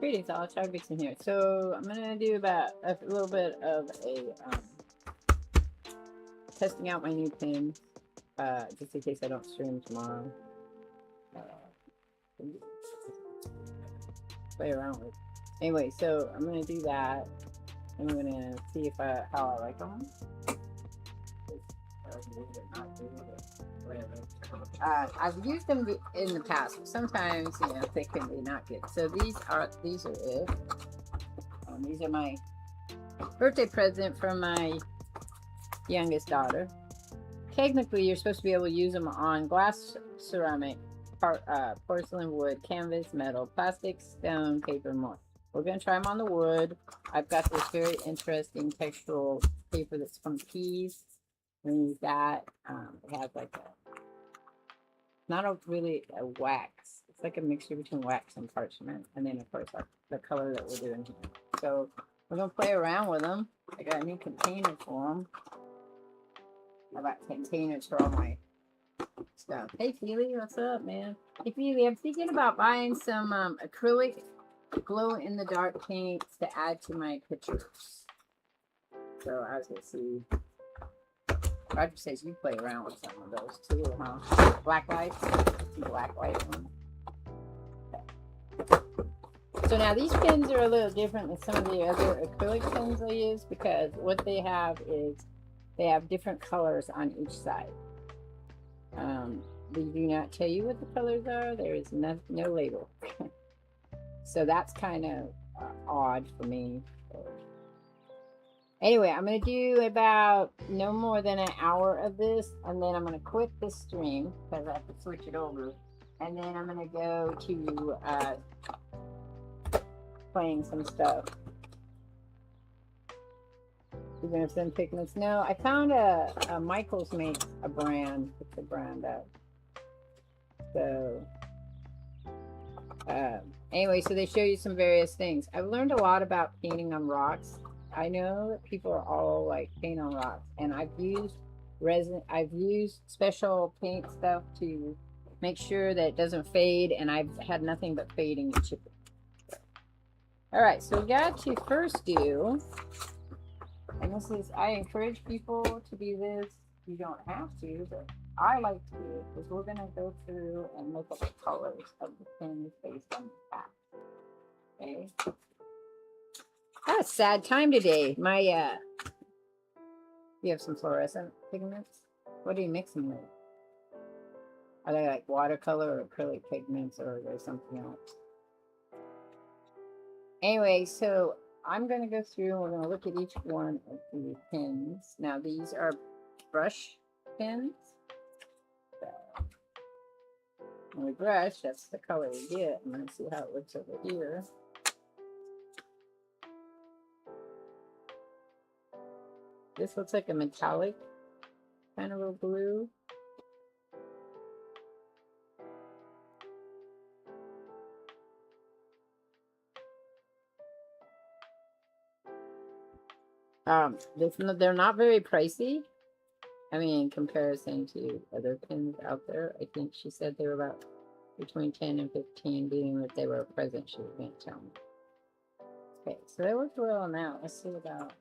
Greetings, all. Shardvixen here. So I'm gonna do about a little bit of a testing out my new pins, just in case I don't stream tomorrow. Play around with. Anyway, so I'm gonna do that. I'm gonna see if how I like them. I've used them in the past. Sometimes, you know, they can be not good. So these are it. These are my birthday present from my youngest daughter. Technically, you're supposed to be able to use them on glass, ceramic, porcelain, wood, canvas, metal, plastic, stone, paper, and more. We're going to try them on the wood. I've got this very interesting textural paper that's from Keys. We use that. It has like not really a wax. It's like a mixture between wax and parchment. And then, of course, the color that we're doing here. So we're going to play around with them. I got a new container for them. I got containers for all my stuff. Hey, Feely, what's up, man? Hey, Feely, I'm thinking about buying some acrylic glow-in-the-dark paints to add to my pictures. So I was going to see. Roger says you play around with some of those too, huh? Black light? Black light one. Okay. So now these pins are a little different than some of the other acrylic pins I use because what they have is they have different colors on each side. They do not tell you what the colors are. There is no label. So that's kind of odd for me. Anyway, I'm going to do about no more than an hour of this, and then I'm going to quit this stream because I have to switch it over. And then I'm going to go to playing some stuff. You're going to send pigments? No, I found a Michaels makes a brand. It's a brand up. So, anyway, so they show you some various things. I've learned a lot about painting on rocks. I know that people are all like paint on rocks, and I've used resin. I've used special paint stuff to make sure that it doesn't fade, and I've had nothing but fading and chipping. All right, so we got to first do, and this is, I encourage people to do this. You don't have to, but I like to do it because we're gonna go through and look at the colors of the pins based on the back. Okay. That's a sad time today. My, you have some fluorescent pigments? What are you mixing with? Are they like watercolor or acrylic pigments or there's something else? Anyway, so I'm going to go through and we're going to look at each one of the pins. Now, these are brush pins. So, when we brush, that's the color we get. I'm going to see how it looks over here. This looks like a metallic kind of a blue. They're not very pricey. I mean, in comparison to other pins out there, I think she said they were about between 10 and 15, being that they were a present. She didn't tell me. Okay, so they worked well on that. Let's see about.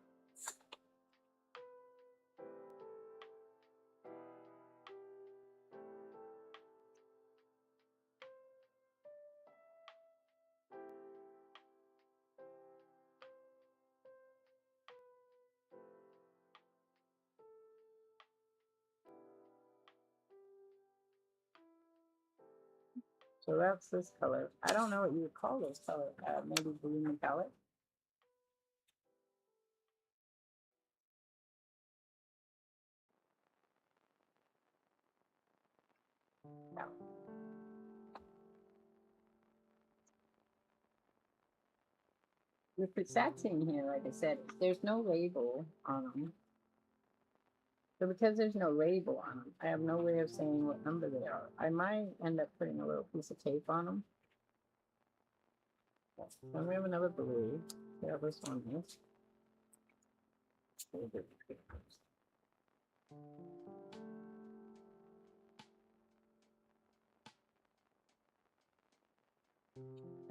So that's this color. I don't know what you would call this color. Maybe blue metallic. No. With the satin here, like I said, there's no label on them. So because there's no label on them, I have no way of saying what number they are. I might end up putting a little piece of tape on them. Then we have another blue. Yeah, this one is.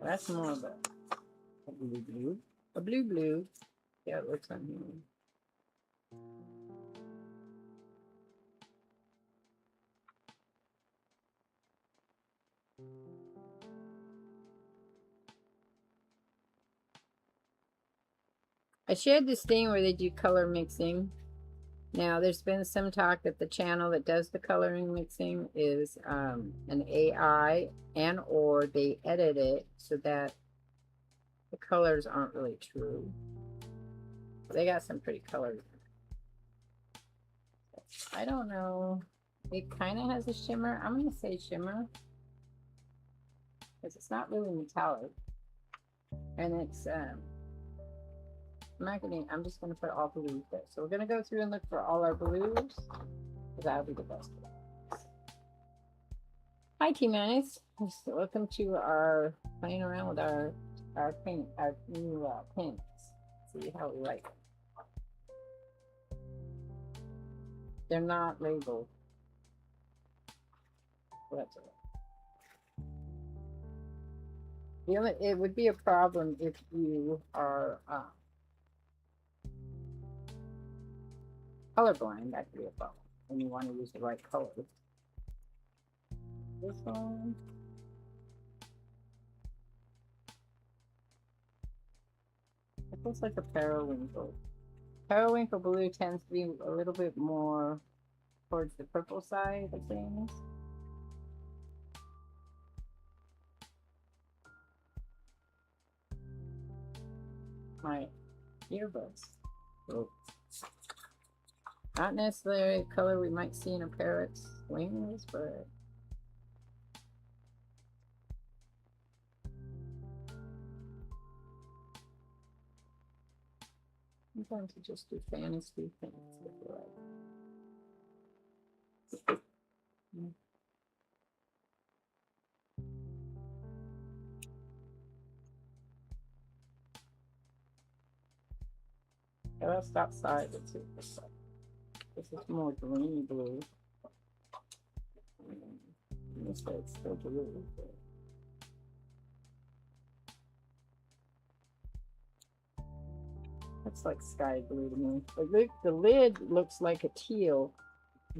That's more of a A blue blue. A blue blue. Yeah, it looks on here. I shared this thing where they do color mixing. Now, there's been some talk that the channel that does the coloring mixing is an AI, and or they edit it so that the colors aren't really true. They got some pretty colors. I don't know. It kind of has a shimmer. I'm going to say shimmer because it's not really metallic. And it's, I'm just going to put all blues there. So we're going to go through and look for all our blues because that'll be the best. Hi, T-Minus. Welcome to our playing around with our new pins. See how we like them. They're not labeled. So that's it. It would be a problem if you are colorblind. That could be a problem when you want to use the right color. This one. It looks like a periwinkle. Periwinkle blue tends to be a little bit more towards the purple side of things. My earbuds. So, not necessarily a color we might see in a parrot's wings, but sometimes you just do fantasy things if you like. Yeah, let's stop side. Let's see this side. This is more green blue. This side's still blue. That's like sky blue to me. The lid looks like a teal,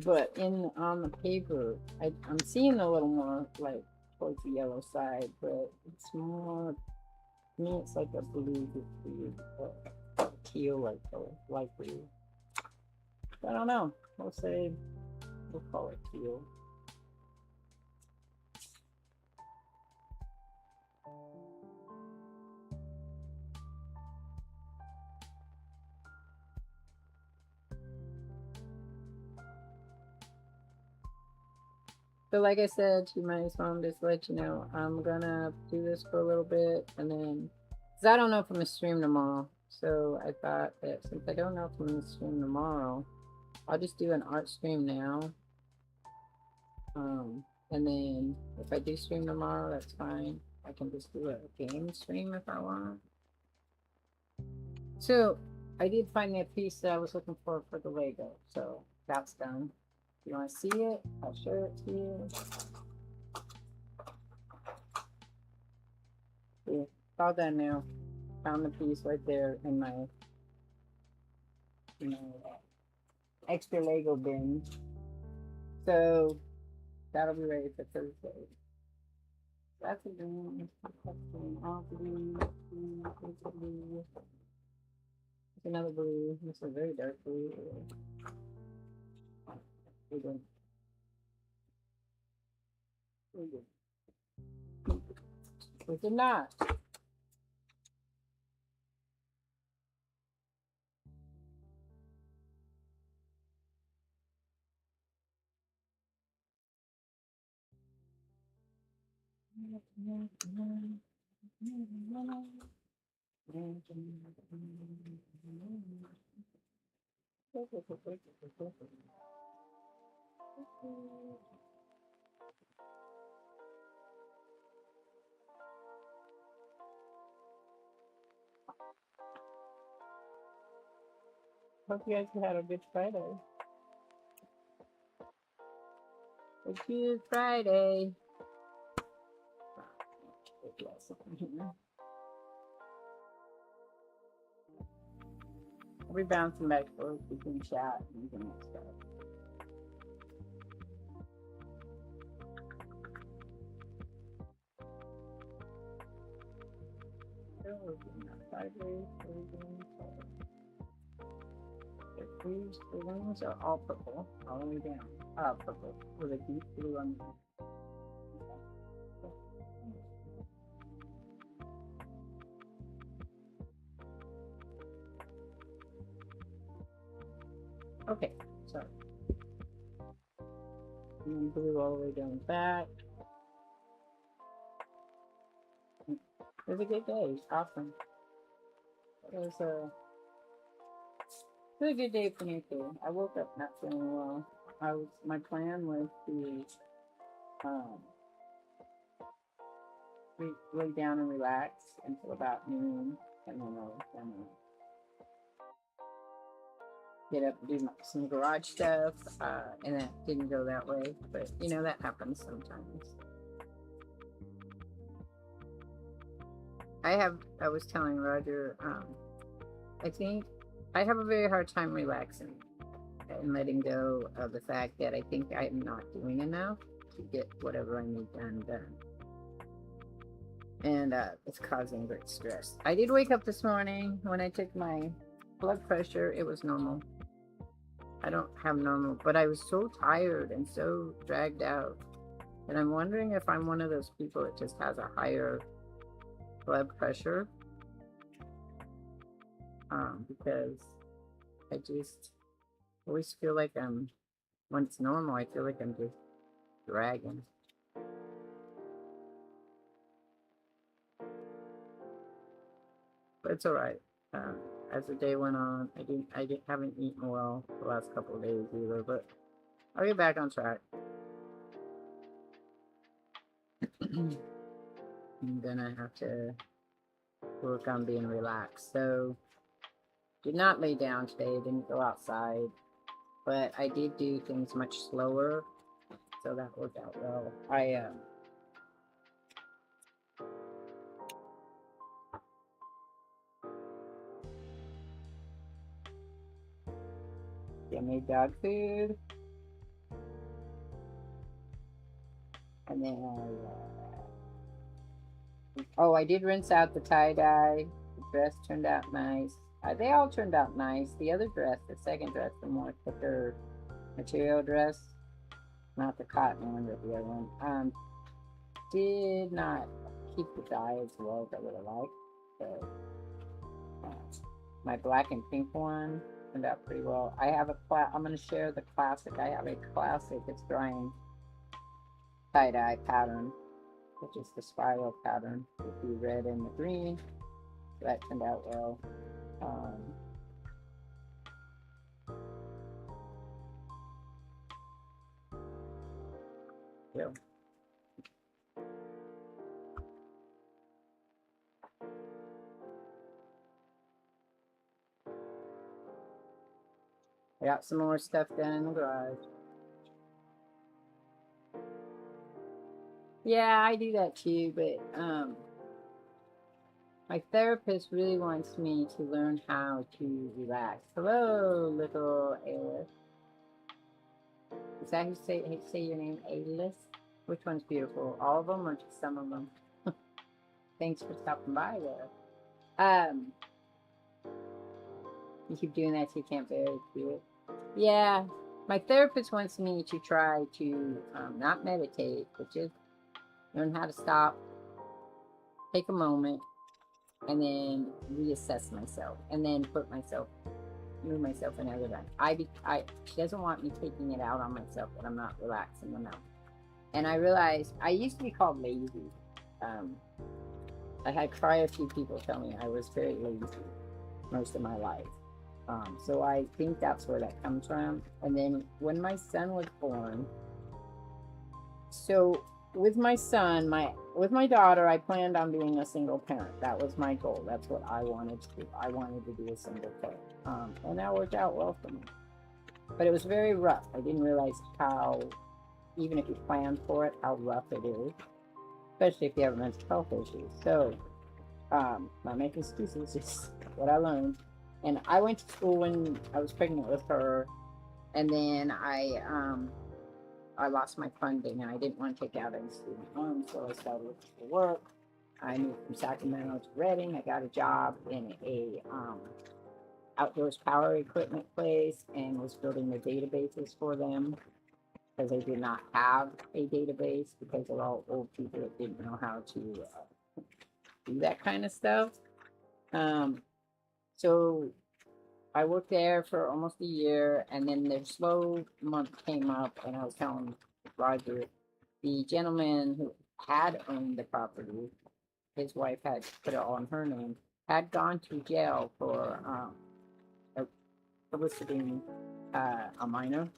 but on the paper, I'm seeing a little more like towards the yellow side, but it's more, to me, it's like a blue, teal, like light blue. I don't know. We'll call it teal. So like I said to my mom, just to let you know, I'm gonna do this for a little bit and then, because I don't know if I'm gonna stream tomorrow. So I thought that since I don't know if I'm gonna stream tomorrow, I'll just do an art stream now. And then if I do stream tomorrow, that's fine. I can just do a game stream if I want. So I did find that piece that I was looking for the Lego. So that's done. If you want to see it, I'll show it to you. Yeah, it's all done now. Found the piece right there in my, extra Lego bin. So that'll be ready for Thursday. That's a green. All green. It's another blue. This is a very dark blue. We did not. Hope you guys had a good Friday. A good Friday. I'll be bouncing back and forth between chat and the next stuff. These balloons are all purple, all the way down. Purple with a deep blue on them. Okay, so and blue all the way down the back. It was a good day. Awesome. It was a good day for me too. I woke up not feeling well. My plan was to lay down and relax until about noon, and then I was gonna get up and do some garage stuff, and that didn't go that way. But you know, that happens sometimes. I was telling Roger, I think I have a very hard time relaxing and letting go of the fact that I think I'm not doing enough to get whatever I need done. And it's causing great stress. I did wake up this morning. When I took my blood pressure, it was normal. I don't have normal, but I was so tired and so dragged out. And I'm wondering if I'm one of those people that just has a higher blood pressure. Because I just always feel like when it's normal, I feel like I'm just dragging. But it's all right. As the day went on, I haven't eaten well the last couple of days either, but I'll get back on track. I'm gonna have to work on being relaxed. So, did not lay down today, didn't go outside, but I did do things much slower, so that worked out well. I made dog food, and then I did rinse out the tie-dye. The dress turned out nice. They all turned out nice. The other dress, the second dress, the more thicker material dress, not the cotton one, but the other one, did not keep the dye as well as I would have liked. So, my black and pink one turned out pretty well. I'm going to share the classic. I have a classic, it's drying tie-dye pattern, which is the spiral pattern with the red and the green. So that turned out well. Yeah. I got some more stuff done in the garage. Yeah, I do that too, but my therapist really wants me to learn how to relax. Hello, little Alice. Is that how you say your name, Alice? Which one's beautiful? All of them or just some of them? Thanks for stopping by there. You keep doing that so you can't bear to do it. Yeah, my therapist wants me to try to not meditate, but just learn how to stop, take a moment, and then reassess myself, and then move myself another way. She doesn't want me taking it out on myself that I'm not relaxing enough. And I realized I used to be called lazy. I had quite a few people tell me I was very lazy most of my life. So I think that's where that comes from. And then when my son was born, so with my son, with my daughter, I planned on being a single parent. That was my goal. That's what I wanted to do. I wanted to be a single parent. And that worked out well for me. But it was very rough. I didn't realize how, even if you plan for it, how rough it is. Especially if you have mental health issues. So, not making excuses, just what I learned. And I went to school when I was pregnant with her, and then I lost my funding, and I didn't want to take out any student loans, so I started looking for work. I moved from Sacramento to Redding. I got a job in a outdoors power equipment place and was building the databases for them because they did not have a database because they're all old people that didn't know how to do that kind of stuff. So I worked there for almost a year, and then their slow month came up, and I was telling Roger, the gentleman who had owned the property, his wife had put it all in her name, had gone to jail for soliciting a minor.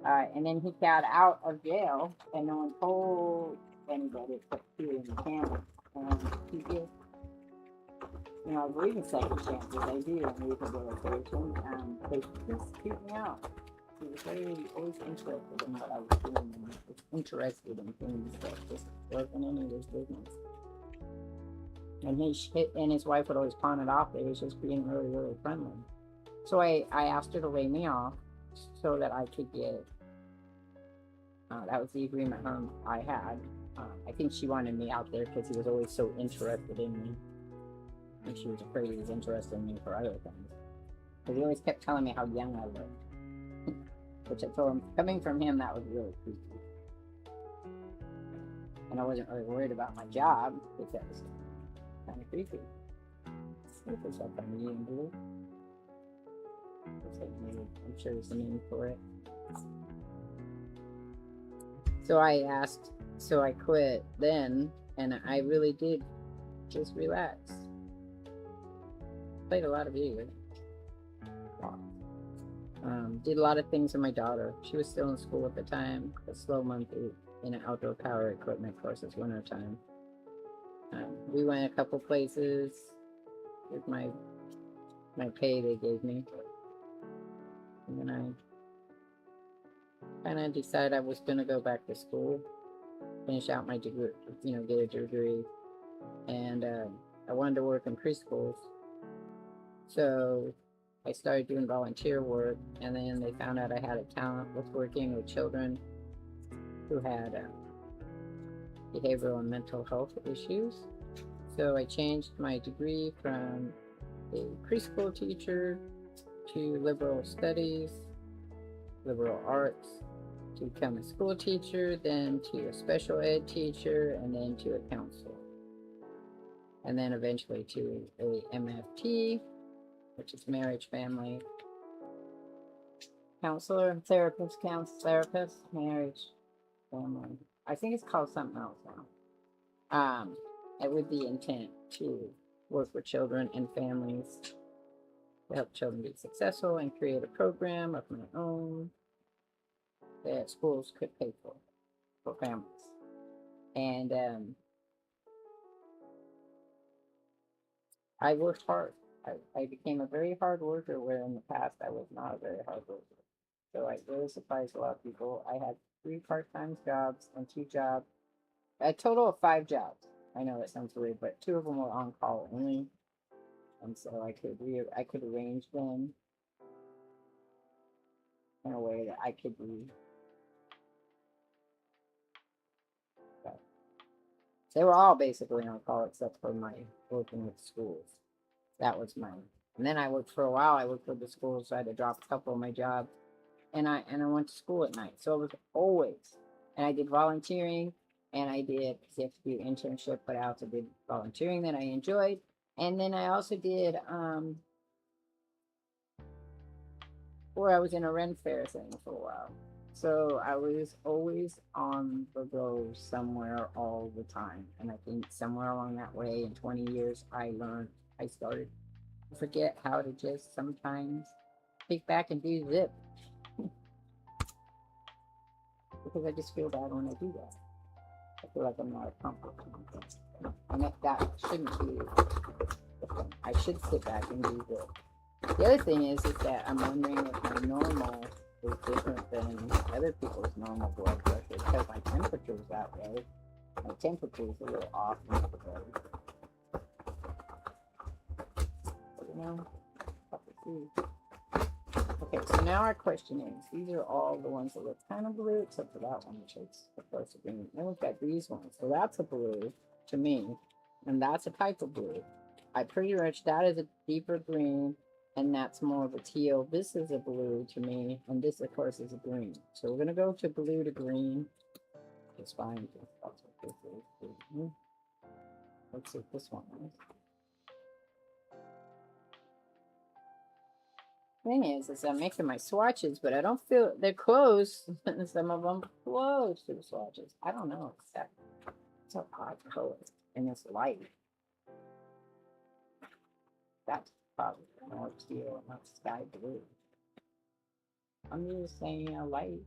And then he got out of jail, and no one told anybody except he in the family. And he did, you know, I believe in second chances. I do in rehabilitation. They just keep me out. He was always interested in what I was doing, and was interested in things that just wasn't any of his business. And his wife would always pawn it off. They was just being really, really friendly. So I asked her to lay me off so that I could get. That was the agreement I had. I think she wanted me out there because he was always so interested in me. And she was afraid he was interested in me for other things. Because he always kept telling me how young I looked. Which I told him, coming from him, that was really creepy. And I wasn't really worried about my job because it was kind of creepy. Look at that medium blue. I'm sure there's a name for it. So I quit then, and I really did just relax. Played a lot of video games. Did a lot of things with my daughter. She was still in school at the time. A slow month in an outdoor power equipment course. It's winter time. We went a couple places with my pay they gave me. And then I kind of decided I was going to go back to school, finish out my degree, get a degree. And I wanted to work in preschools. So I started doing volunteer work, and then they found out I had a talent with working with children who had behavioral and mental health issues. So I changed my degree from a preschool teacher to liberal studies, liberal arts, to become a school teacher, then to a special ed teacher, and then to a counselor. And then eventually to a MFT, which is marriage, family, counselor, therapist, marriage, family. I think it's called something else now. And with the intent to work with children and families to help children be successful and create a program of my own that schools could pay for families. And I worked hard. I became a very hard worker, where in the past I was not a very hard worker. So I really surprised a lot of people. I had 3 part-time jobs and 2 jobs, a total of 5 jobs. I know that sounds weird, but 2 of them were on call only, and so I could arrange them in a way that I could be. But they were all basically on call except for my working with schools. That was mine. And then I worked for a while. I worked with the schools, so I had to drop a couple of my jobs. And I went to school at night. So it was always. And I did volunteering, and I did, because you have to do internship, but I also did volunteering that I enjoyed. And then I also did, where I was in a Ren Fair thing for a while. So I was always on the go somewhere all the time. And I think somewhere along that way, in 20 years, I started to forget how to just sometimes kick back and do zip. Because I just feel bad when I do that. I feel like I'm not accomplished. And that shouldn't be. I should sit back and do zip. The other thing is that I'm wondering if my normal is different than other people's normal blood pressure, because my temperature is that way. My temperature is a little off in the body. know. Okay, so now our question is, these are all the ones that look kind of blue, except for that one, which is of course a green. Then we've got these ones. So that's a blue to me, and that's a type of blue. I pretty much, that is a deeper green, and that's more of a teal. This is a blue to me, and this, of course, is a green. So we're going to go to blue to green. Just fine. That's what this is. Let's see what this one is. Thing is I'm making my swatches, but I don't feel they're close. Some of them close to the swatches. I don't know. It's a odd color, and it's light. That's probably more teal, not sky blue. I'm just saying light.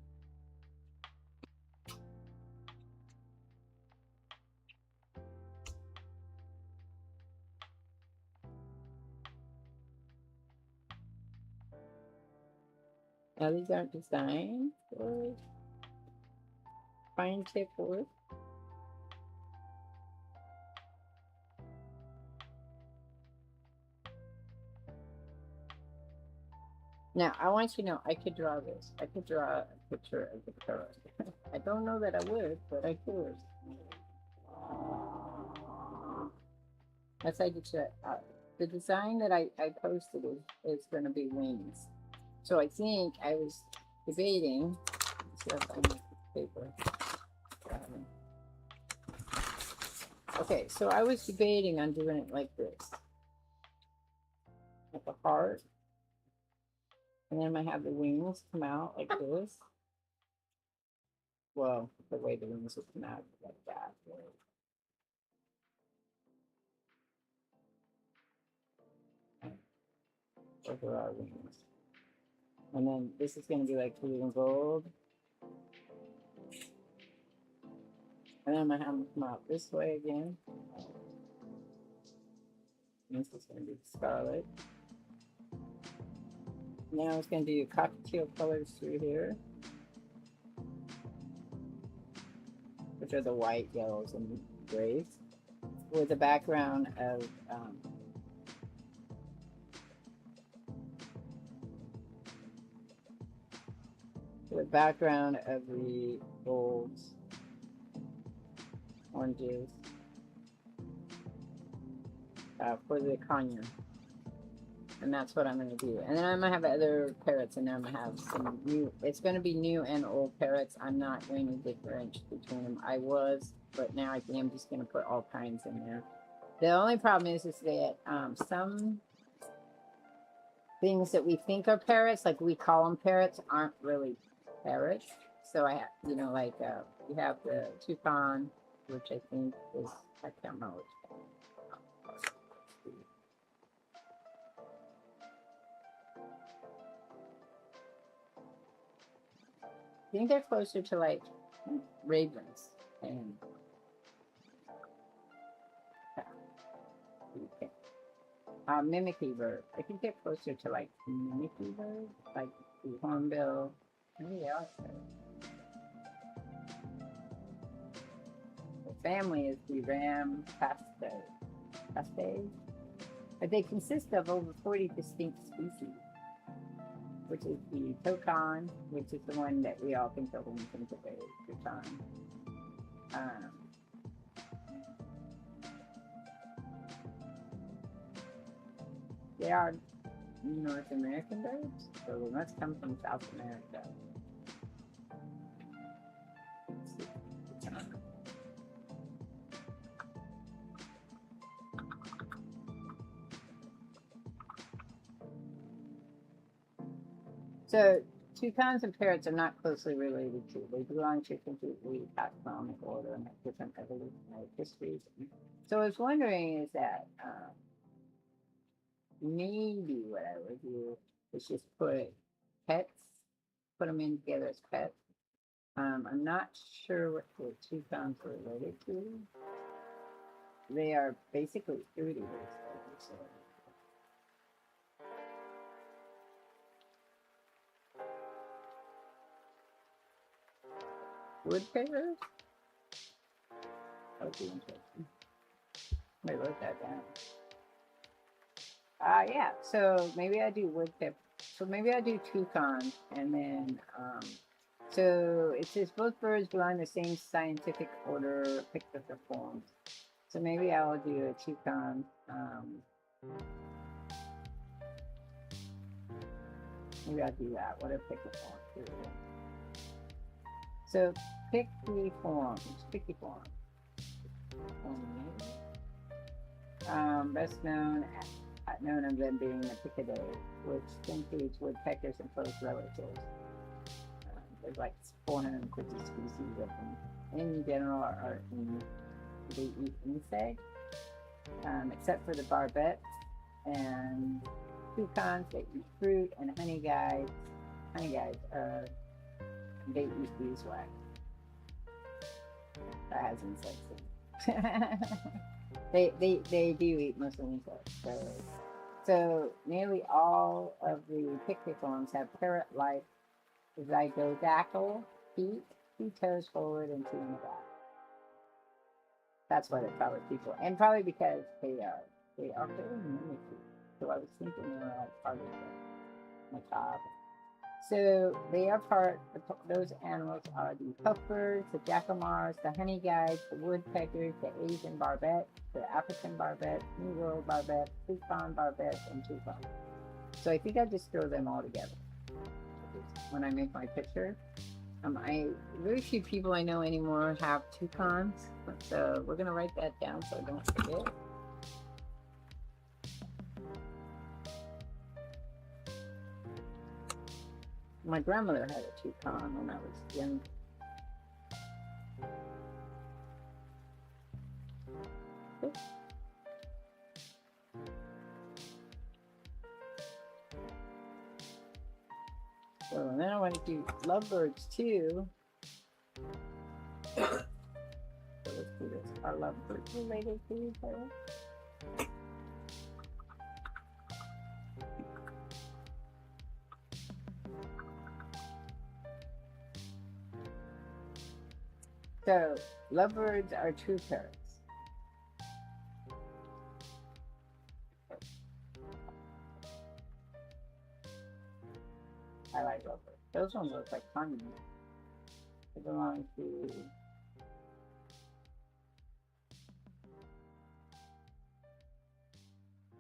Now these aren't designed for fine tip work. Now I want you to know I could draw this. I could draw a picture of the parrot. I don't know that I would, but I could. That's how you check. The design that I posted is going to be wings. So I think I was debating. Let's see if I make the paper. Okay, so I was debating on doing it like this, like a heart, and then I have the wings come out like this. Well, the way the wings would come out like that. Over our wings. And then this is going to be like blue and gold. And then I'm going to have them come out this way again. And this is going to be scarlet. Now it's going to do cocktail colors through here, which are the white, yellows, and grays, with a background of the golds, oranges, for the conure. And that's what I'm going to do. And then I'm going to have other parrots, and then I'm going to have some new, it's going to be new and old parrots. I'm not going to differentiate between them. I was, but now I think I'm just going to put all kinds in there. The only problem is that some things that we think are parrots, like we call them parrots, aren't really parrots. So I have, you know, like we have the toucan, which I think is, I can't remember which. I think they're closer to like ravens and mimicry bird. I think they're closer to like mimicry bird, like the hornbill. Maybe they are. The family is the ram pastes, but they consist of over 40 distinct species, which is the toucan, which is the one that we all think of when we think of a toucan. They are North American birds, so they must come from South America. So toucans and parrots are not closely related to. They belong to completely taxonomic order and have different evolutionary histories. So I was wondering is that maybe what I would do is just put them in together as pets. I'm not sure what the toucans are related to. They are basically foodies. So. Woodpeckers? That would be interesting. Let me wrote that down. Yeah. So maybe I do woodpecker. So maybe I do toucan, and then so it says both birds belong to the same scientific order, Pictiformes. So maybe I will do a toucan. Maybe I'll do that. What a Pictiform. So Pictiforms. Best known of them being the Pictidae, which includes woodpeckers and close relatives. There's like 450 species of them. In general, they eat insects, except for the barbets and toucans. They eat fruit, and honey guides. They eat beeswax. That has insects in it. they do eat most of the insects. So nearly all of the Pictiforms have parrot-like zygodactyl feet, 2 toes forward and 2 in the back. That's why they're probably people, and probably because they are very mimicky. So I was thinking they were like part of the macabre. So they are those animals are the puffbirds, the jacamars, the honey guides, the woodpeckers, the Asian barbet, the African barbet, New World barbet, toucan barbet, and toucan. So I think I just throw them all together when I make my picture. Very few people I know anymore have toucans, so we're gonna write that down so I don't forget. My grandmother had a toucan when I was young. So then I want to do lovebirds too. So let's do this. Are lovebirds related to each other? So lovebirds are true parrots. I like lovebirds. Those ones look like honey. They belong to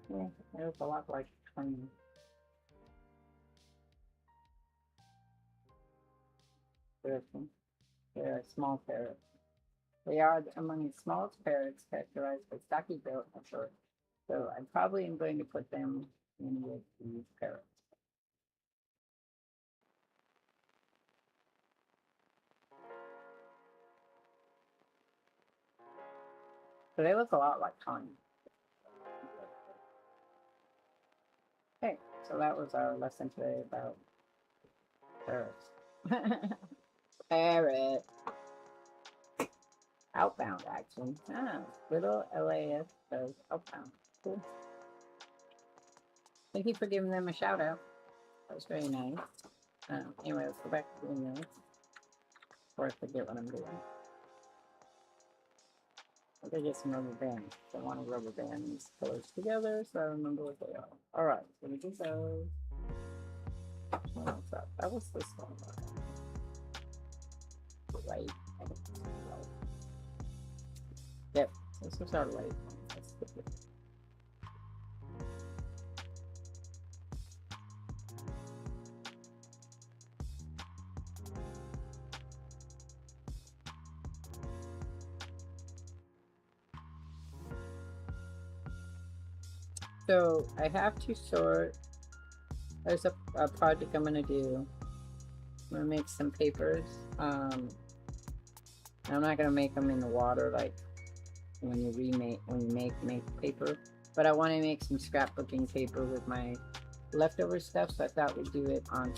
they look a lot like honey. They're a small parrot. They are among the smallest parrots, characterized by stocky build and short. So I probably am going to put them in with these parrots. So they look a lot like honey. Okay, so that was our lesson today about parrots. Parrot. Outbound, actually. Little LAS goes outbound. Cool. Thank you for giving them a shout out. That was very nice. Anyway, let's go back to doing this. Before I forget what I'm doing. I'm gonna get some rubber bands. I want to rubber band these colors together so I remember what they are. Alright, so we do those. What's up? That was this one. Right. Yep, this was our light one. Let's skip it. So I have to sort. There's a project I'm gonna do. I'm gonna make some papers. I'm not gonna make them in the water like when you make paper, but I want to make some scrapbooking paper with my leftover stuff. So I thought we'd do it on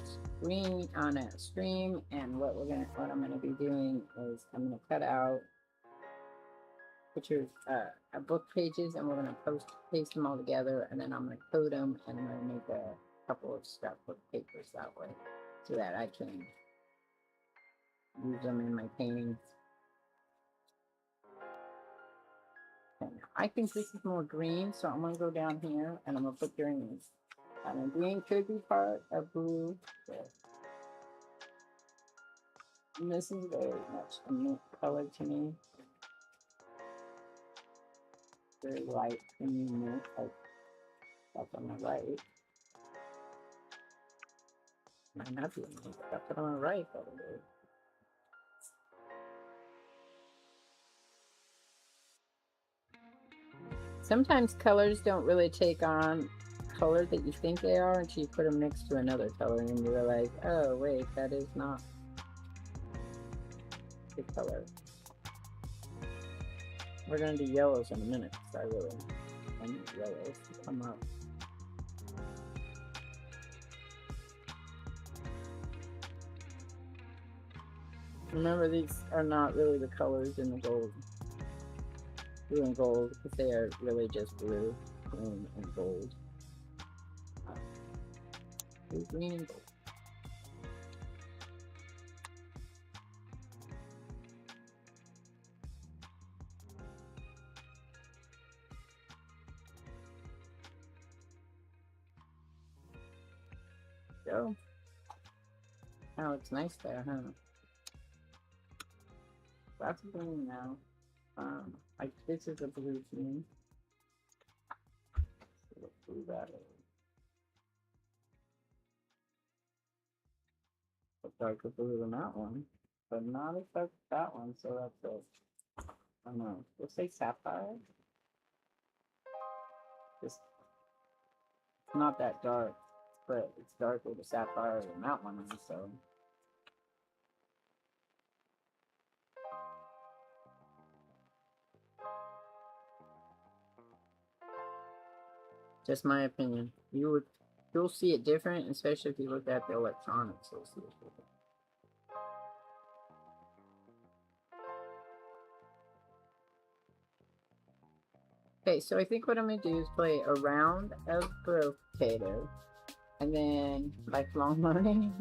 a stream. And what I'm gonna be doing is I'm gonna cut out pictures, book pages, and we're gonna paste them all together, and then I'm gonna code them, and I'm gonna make a couple of scrapbook papers that way, so that I can use them in my paintings. Okay, I think this is more green, so I'm gonna go down here and I'm gonna put greens. I mean, green could be part of blue, but and this is very much a mint color to me. Very light and mint, like that's on the right. Might not be mint, but that's what on the right, probably. Sometimes colors don't really take on color that you think they are until you put them next to another color and you realize, oh wait, that is not the color. We're gonna do yellows in a minute, so I need yellows to come up. Remember, these are not really the colors in the gold. Blue and gold, because they are really just blue, green, and gold. Blue, green, and gold. So, oh, it's nice there, huh? Lots of green now. Like this is a blue to me. So let's do that. A darker blue than that one, but not as dark as that one. So that's a, I don't know. Let's say sapphire. Just it's not that dark, but it's darker the sapphire than that one is. So. Just my opinion. You'll see it different, especially if you look at the electronics. You'll see it different. Okay, so I think what I'm gonna do is play a round of growth potato, and then lifelong learning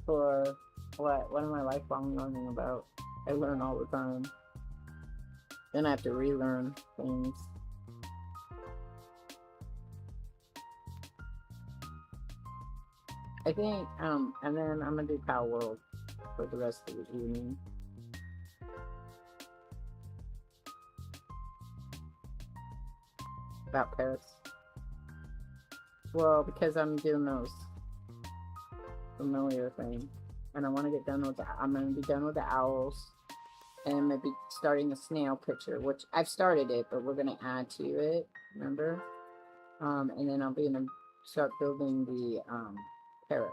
for what? What am I lifelong learning about? I learn all the time. Then I have to relearn things. I think, and then I'm gonna do Power World for the rest of the evening. About parrots. Well, because I'm doing those familiar things, and I want to get done with that. I'm gonna be done with the owls, and I'm gonna be starting the snail picture, which I've started it, but we're gonna add to it. Remember? And then I'll be gonna start building the parrot.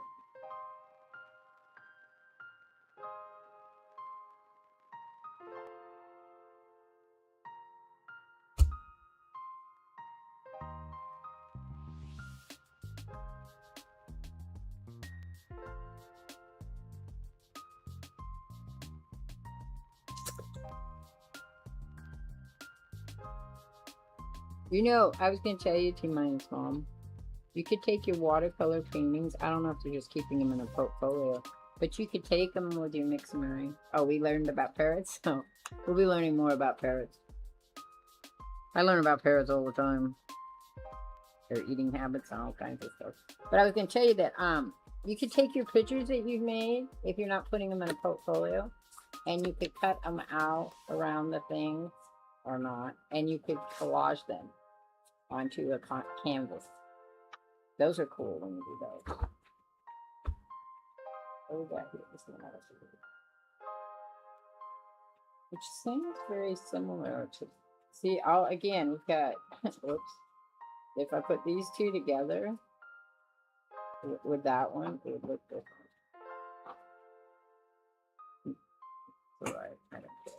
You know, I was gonna tell you, T-Mine's mom, you could take your watercolor paintings. I don't know if you're just keeping them in a portfolio, but you could take them with your Mixamary. Oh, we learned about parrots? So we'll be learning more about parrots. I learn about parrots all the time. Their eating habits and all kinds of stuff. But I was gonna tell you that you could take your pictures that you've made if you're not putting them in a portfolio, and you could cut them out around the things or not, and you could collage them onto a canvas. Those are cool when you do those. What we got here? Which sounds very similar to. See, again, we've got. Oops. If I put these two together with that one, it would look different. So I don't care.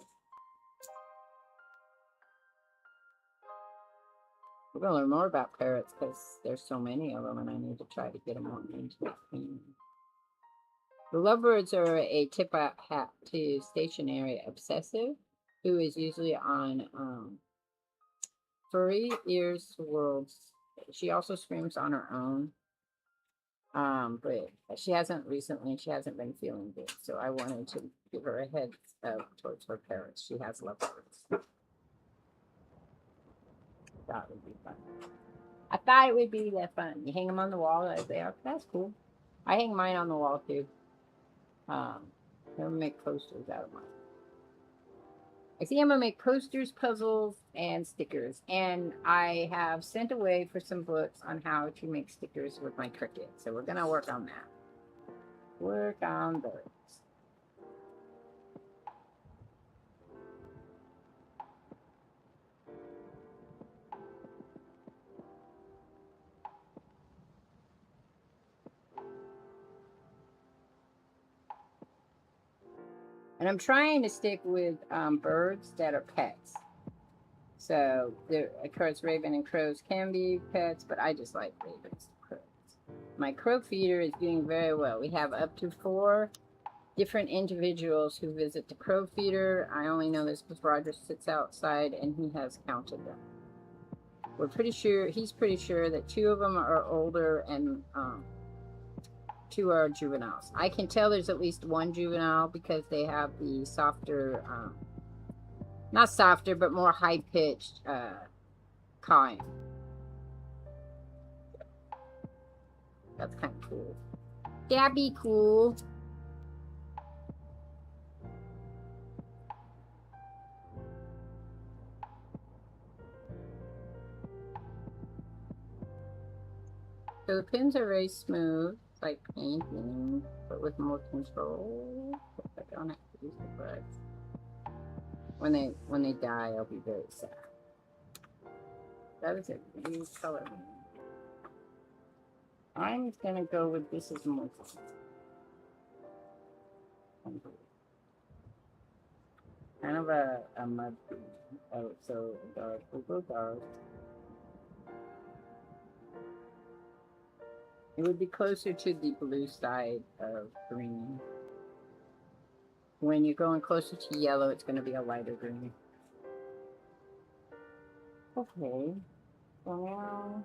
We're going to learn more about parrots because there's so many of them, and I need to try to get them all into the thing. The lovebirds are a tip hat to stationary obsessive who is usually on Furry Ears Worlds. She also screams on her own. But she hasn't been feeling good. So I wanted to give her a heads up towards her parents. She has lovebirds. thought it would be fun. I thought it would be that fun. You hang them on the wall as they are. That's cool. I hang mine on the wall too. I'm gonna make posters out of mine. I think I'm gonna make posters, puzzles, and stickers. And I have sent away for some books on how to make stickers with my Cricut. So we're gonna work on that. Work on those. And I'm trying to stick with birds that are pets. So, of course, raven and crows can be pets, but I just like ravens and crows. My crow feeder is doing very well. We have up to 4 different individuals who visit the crow feeder. I only know this because Roger sits outside and he has counted them. We're pretty sure, he's pretty sure that 2 of them are older and 2 are juveniles. I can tell there's at least 1 juvenile because they have the softer, not softer, but more high-pitched cawing. That's kind of cool. That'd be cool. So the pins are very smooth. It's like painting, but with more control. I don't have to use the brush. When they die, I'll be very sad. That is a green color. I'm gonna go with this is more kind of a mud green. Oh, so dark, we'll go dark. It would be closer to the blue side of green. When you're going closer to yellow, it's going to be a lighter green. Okay. So now,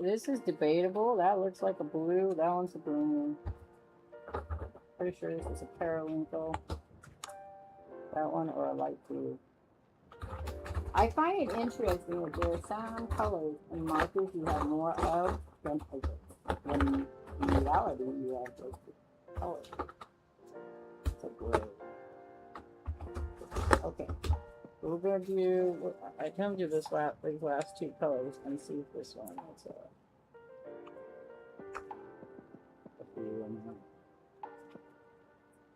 this is debatable. That looks like a blue. That one's a green. Pretty sure this is a periwinkle. That one or a light blue. I find it interesting that there are some colors and markers you have more of than others. When in reality, you have those colors. It's a gray. Okay. So we're going to do, I can do these last 2 colors and see if this one is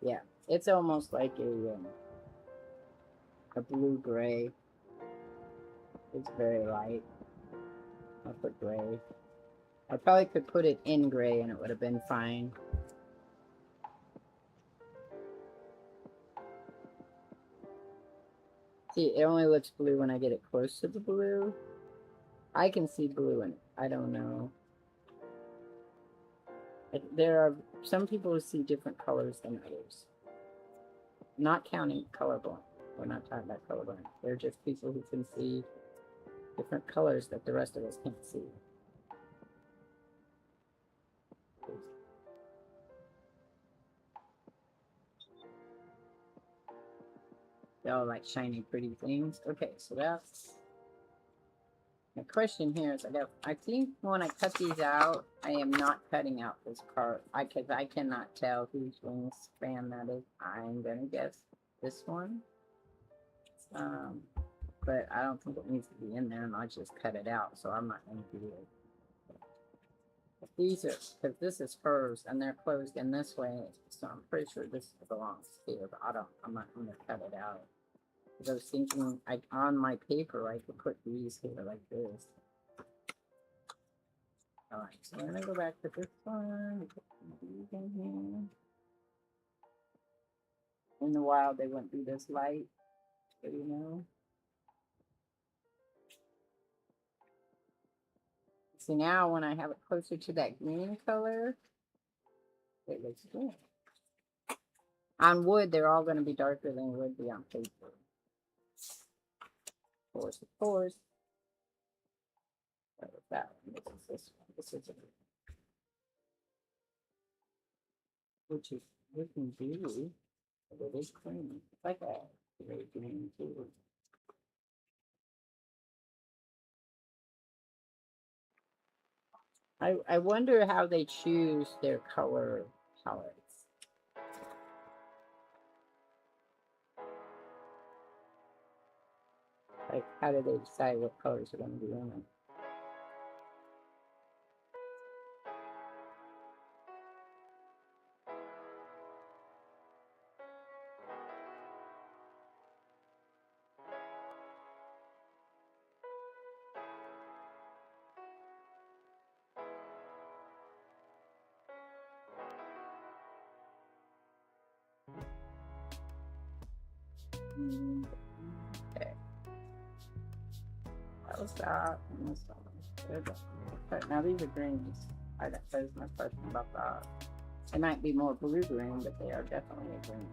yeah, it's almost like a blue-gray. It's very light. I'll put gray. I probably could put it in gray and it would have been fine. See, it only looks blue when I get it close to the blue. I can see blue in it. I don't know. There are some people who see different colors than others. Not counting colorblind. We're not talking about colorblind. They're just people who can see different colors that the rest of us can't see. They all like shiny, pretty things. Okay, so that's my question here is I think when I cut these out, I am not cutting out this part because I cannot tell whose wingspan that is. I'm gonna guess this one. But I don't think it needs to be in there, and I'll just cut it out. So I'm not gonna do it. These are because this is hers, and they're closed in this way. So I'm pretty sure this belongs here, but I'm not gonna cut it out. I was thinking, on my paper, I could put these here like this. Alright, so I'm gonna go back to this one. Put these in here. In the wild, they wouldn't be this light, so you know. See, now when I have it closer to that green color, it looks good. On wood, they're all going to be darker than would be on paper. Of course. That was that one. This is this one. This is a green. Which is looking blue, but it is creamy. It's like a very green too. I wonder how they choose their color palettes. Like, how do they decide what colors are going to be in it? Okay. That was that. And this one. Okay, now these are greens. That is my question about that. They might be more blue-green, but they are definitely a green.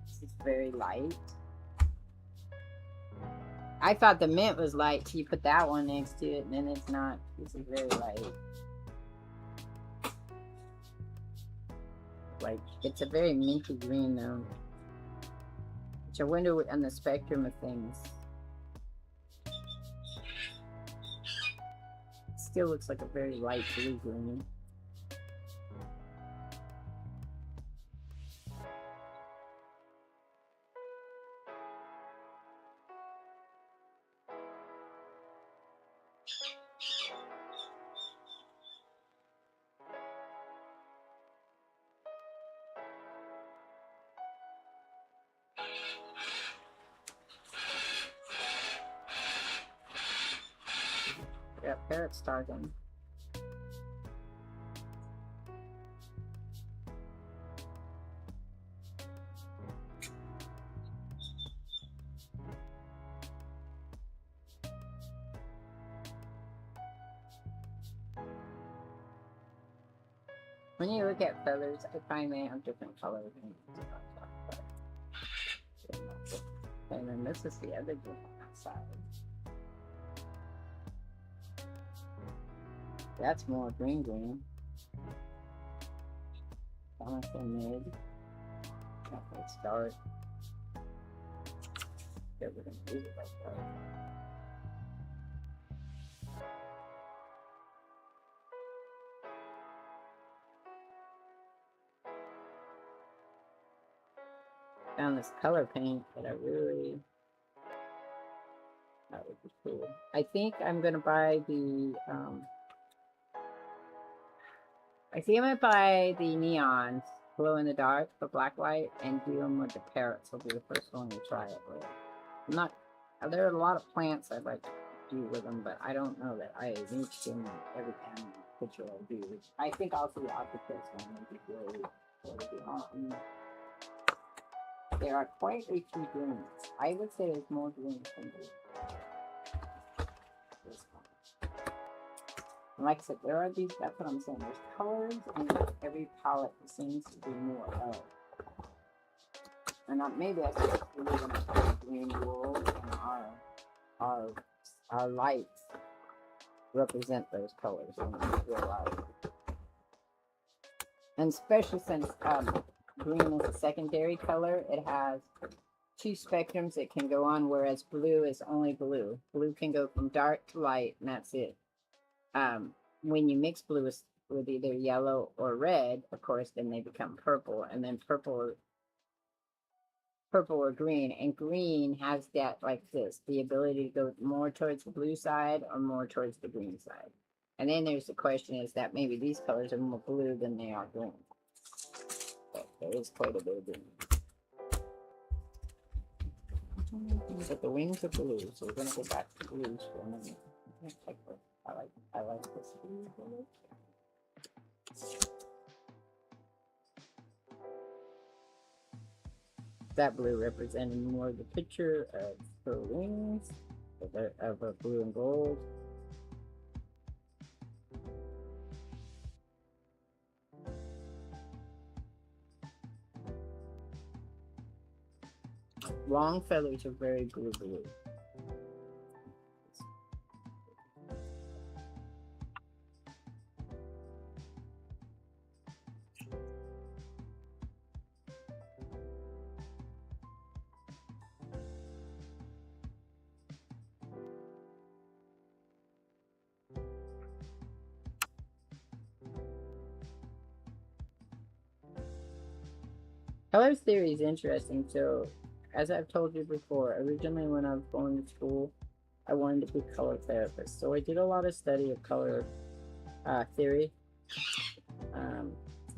This is very light. I thought the mint was light, so you put that one next to it, and then it's not. This is very light. Like, it's a very minty green, though. Which I wonder on the spectrum of things. It still looks like a very light blue-green. Yeah, parrot's starting. When you look at feathers, I find they have different colors. And then this is the other green on that side. That's more green. Almost in mid. Let's start. Yeah, we're gonna leave it like that. Found this color paint that that would be cool. I think I'm gonna buy the neons, glow in the dark for black light, and do them with the parrots. Will be the first one to try it with. I'm not. There are a lot of plants I'd like to do with them, but I don't know that I reach them every time picture I do. I think also the octopus one would be really awesome. There are quite a few greens. I would say there's more greens than blue. This one. And like I said, there are these, that's what I'm saying. There's colors and every palette seems to be more of. And maybe I should really want to put green wool and our lights represent those colors in real life. And especially since green is a secondary color, it has two spectrums it can go on, whereas blue is only blue. Blue can go from dark to light, and that's it. When you mix blue with either yellow or red, of course, then they become purple, and then purple or green. And green has that, like this, the ability to go more towards the blue side or more towards the green side. And then there's the question is that maybe these colors are more blue than they are green. But there is quite a bit of green. But the wings are blue, so we're gonna go back to blues for a minute. I like this blue. That blue representing more of the picture of her wings, of her blue and gold. Long feathers are very blue. Color theory is interesting. So, as I've told you before, originally when I was going to school, I wanted to be a color therapist. So I did a lot of study of color theory. Um,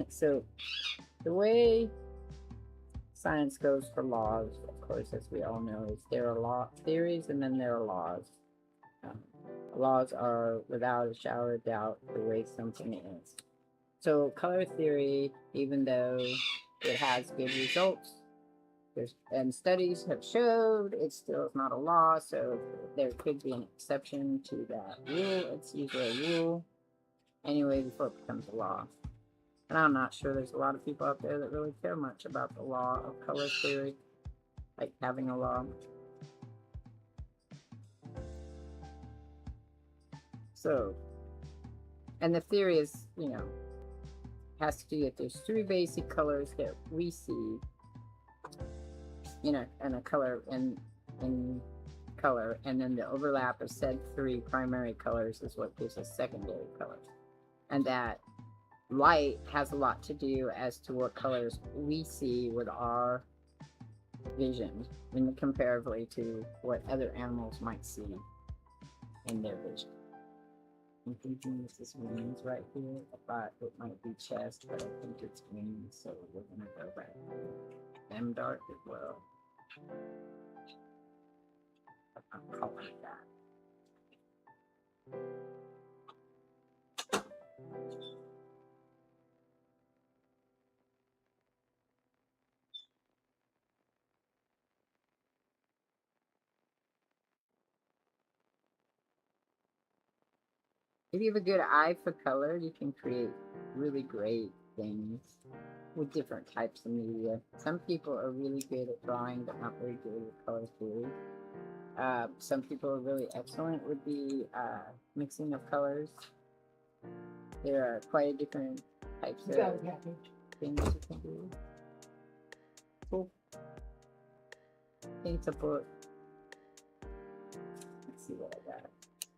so the way science goes for laws, of course, as we all know, is there are law theories and then there are laws. Um, laws are without a shadow of doubt the way something is. So color theory, even though it has good results, and studies have showed it still is not a law. So there could be an exception to that rule. It's usually a rule anyway before it becomes a law. And I'm not sure there's a lot of people out there that really care much about the law of color theory, like having a law. So, and the theory is, has to do with there's three basic colors that we see, and a color in color, and then the overlap of said three primary colors is what gives us secondary colors. And that light has a lot to do as to what colors we see with our vision, and comparatively to what other animals might see in their vision. I'm thinking this is wings right here. I thought it might be chest, but I think it's wings, so we're gonna go back. Them dark as well. I'm calling that. If you have a good eye for color, you can create really great things with different types of media. Some people are really good at drawing, but not very good at color theory. Some people are really excellent with the mixing of colors. There are quite a different types of things you can do. Cool. I think it's a book. Let's see what I got.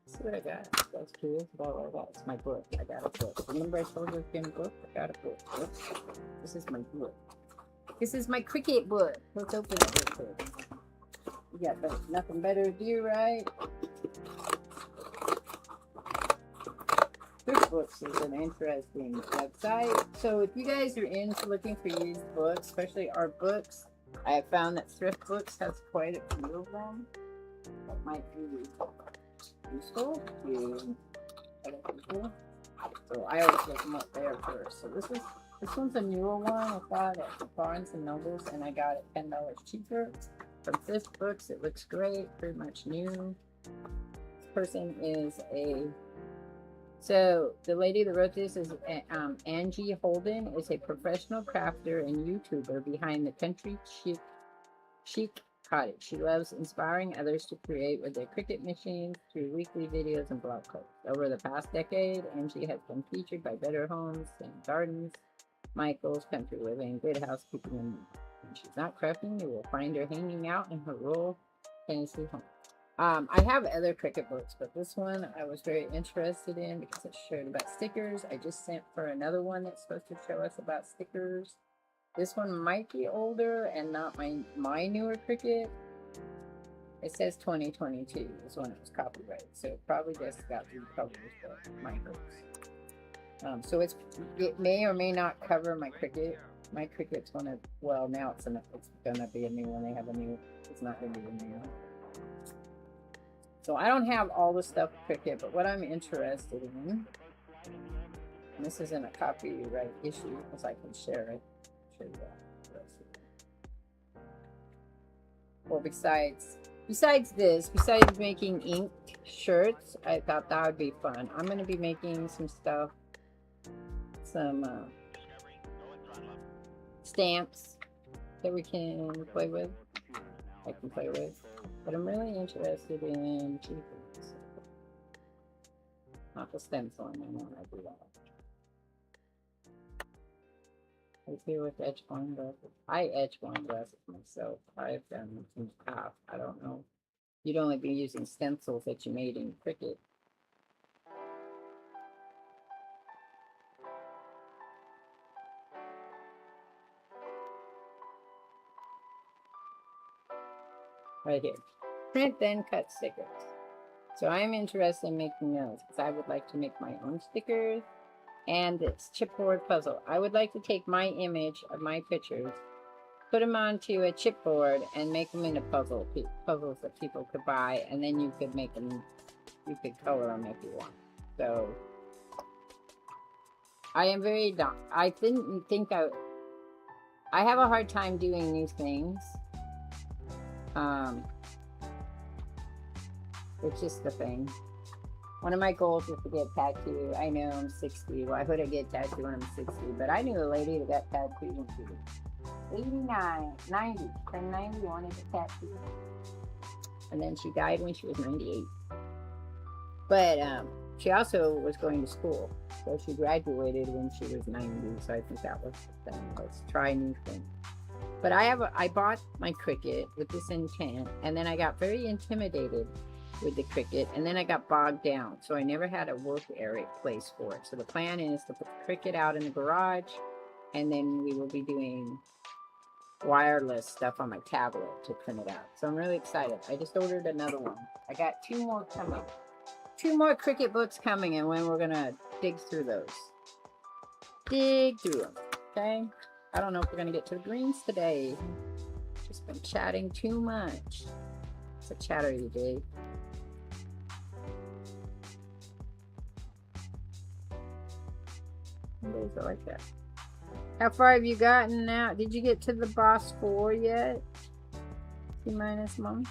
Let's see what I got. I was curious about what I got. It's my book. I got a book. Remember I told you I was getting a book? I got a book. Oops. This is my book. This is my cricket book. Let's open it real quick. You got nothing better to do, right? Books is an interesting website. So if you guys are into looking for used books, especially art books, I have found that Thrift Books has quite a few of them that might be useful to other people. So I always look them up there first. So this one's a newer one. I got it at Barnes and Nobles, and I got it $10 cheaper from Thrift Books. It looks great, pretty much new. This person is So the lady that wrote this is Angie Holden, is a professional crafter and YouTuber behind the Country Chic Cottage. She loves inspiring others to create with their Cricut machines through weekly videos and blog posts. Over the past decade, Angie has been featured by Better Homes and Gardens, Michael's, Country Living, Good Housekeeping, and when she's not crafting, you will find her hanging out in her rural Tennessee home. I have other Cricut books, but this one I was very interested in because it showed about stickers. I just sent for another one that's supposed to show us about stickers. This one might be older and not my newer Cricut. It says 2022 is when it was copyrighted, so it probably just got republished by my books. So it may or may not cover my Cricut. My Cricut's now it's gonna be a new one. They have a new. It's not gonna be a new one. So I don't have all the stuff Cricut, but what I'm interested in, and this isn't a copyright issue because I can share it. Show you that. Well, besides making ink shirts, I thought that would be fun. I'm going to be making some stuff, some stamps that we can play with. I can play with. But I'm really interested in two things. Not the stenciling, I know I do that. Right here with edge wine glasses. I edge wine glasses myself. I've done them in the past. I don't know. You'd only be using stencils that you made in Cricut. right here. Print, then cut stickers. So I'm interested in making those because I would like to make my own stickers. And this chipboard puzzle. I would like to take my image of my pictures, put them onto a chipboard, and make them into puzzles that people could buy, and then you could make them, you could color them if you want. So I am very dumb. I didn't think I have a hard time doing new things. It's just the thing. One of my goals is to get tattooed. I know I'm 60. Why would I get tattooed when I'm 60? But I knew a lady that got tattooed when she was 89, 90. Turned 90, wanted a tattoo. And then she died when she was 98. But she also was going to school. So she graduated when she was 90. So I think that was the thing. Let's try new things. But I bought my Cricut with this intent. And then I got very intimidated with the Cricut, and then I got bogged down, so I never had a work area place for it. So the plan is to put the Cricut out in the garage, and then we will be doing wireless stuff on my tablet to print it out. So I'm really excited. I just ordered another one. I got 2 more coming. 2 more Cricut books coming, and when we're gonna dig through those. Dig through them, okay? I don't know if we're gonna get to the greens today. Just been chatting too much. It's a chattery day. Days are like that. How far have you gotten now? Did you get to the boss 4 yet? C minus, Mom?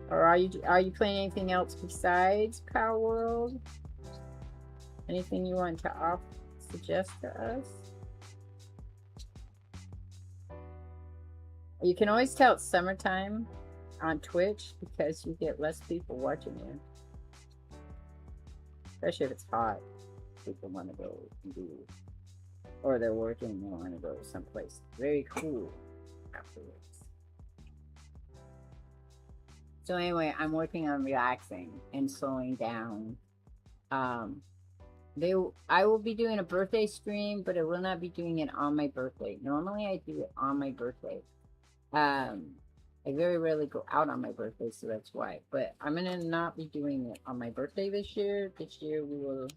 Or are you playing anything else besides Power World? Anything you want to suggest to us? You can always tell it's summertime on Twitch because you get less people watching you. Especially if it's hot. People want to go and do, or they're working and they want to go someplace very cool afterwards. So anyway, I'm working on relaxing and slowing down. I will be doing a birthday stream, but I will not be doing it on my birthday. Normally I do it on my birthday. I very rarely go out on my birthday, so that's why. But I'm going to not be doing it on my birthday this year. This year we will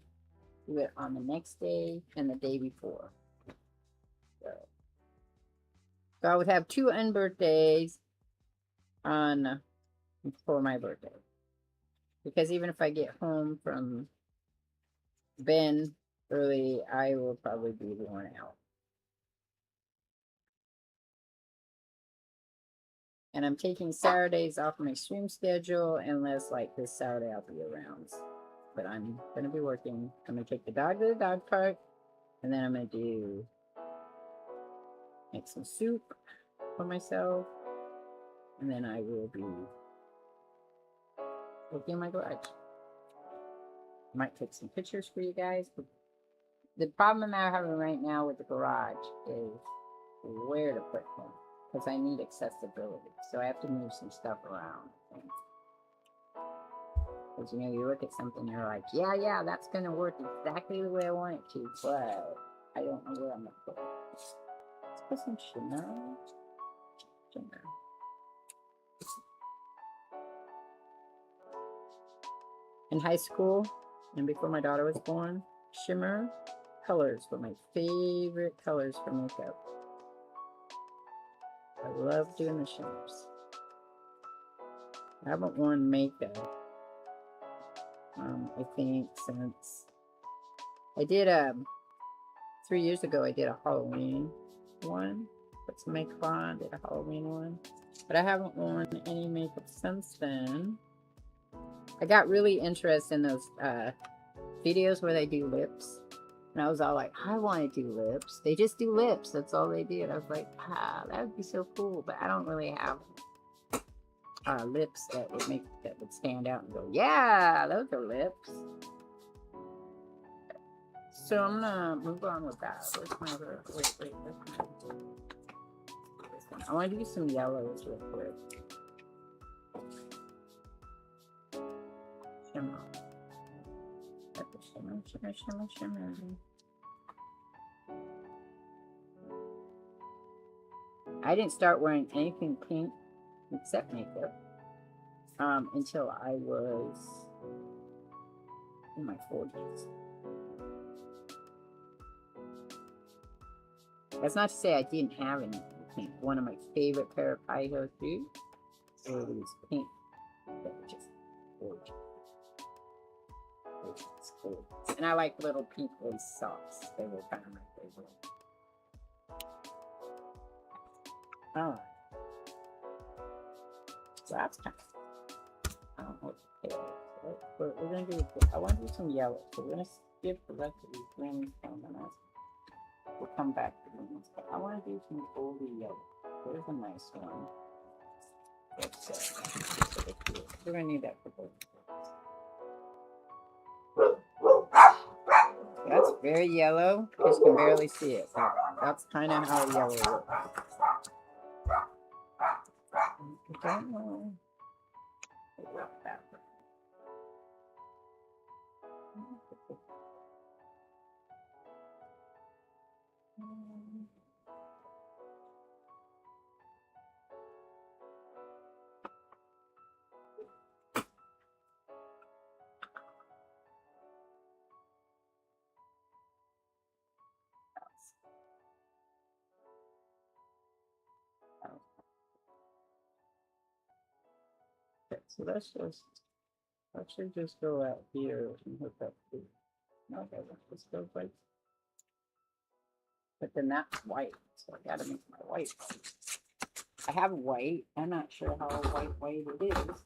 do it on the next day and the day before. So I would have 2 unbirthdays for my birthday. Because even if I get home from Ben early, I will probably be the one out. And I'm taking Saturdays off my stream schedule unless like this Saturday I'll be around. But I'm going to be working. I'm going to take the dog to the dog park. And then I'm going to make some soup for myself. And then I will be working in my garage. I might take some pictures for you guys. But the problem I'm having right now with the garage is where to put them. Because I need accessibility. So I have to move some stuff around. Because, you know, you look at something and you're like, yeah, that's going to work exactly the way I want it to. But I don't know where I'm going to put it. Let's put some shimmer. In high school, and before my daughter was born, shimmer colors were my favorite colors for makeup. I love doing the shimmers. I haven't worn makeup, I think, since I did 3 years ago. I did a Halloween one. Put some makeup on. Did a Halloween one, but I haven't worn any makeup since then. I got really interested in those videos where they do lips. And I was all like, I want to do lips. They just do lips. That's all they do. And I was like, that would be so cool. But I don't really have lips that would stand out and go, yeah, those are lips. So I'm gonna move on with that. Where's my other? Wait. I want to do some yellows real quick. Shimmer. Shimmer. I didn't start wearing anything pink except makeup until I was in my 40s. That's not to say I didn't have any pink. One of my favorite pair of high heel shoes were these pink. They were just gorgeous. And I like little pink lace socks. They were kind of my favorite. Oh. So that's kind of, I don't know what to say. But we're going to do, I want to do some yellow. So we're going to skip the rest of these greens and then we'll come back to greens. But I want to do some goldy yellow. There's a nice one. We're going to need that for both. That's very yellow. You can barely see it. That's kind of how yellow looks. I don't know. Okay, so that should just go out here and hook up to, okay, let's go white. But then that's white, so I gotta make my white. I have white. I'm not sure how white it is.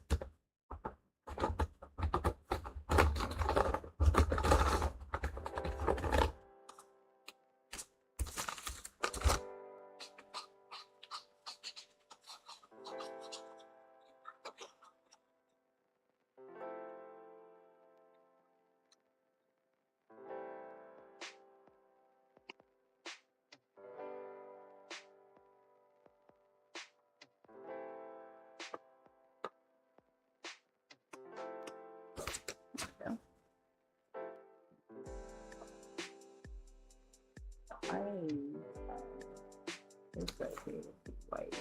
This right here is white.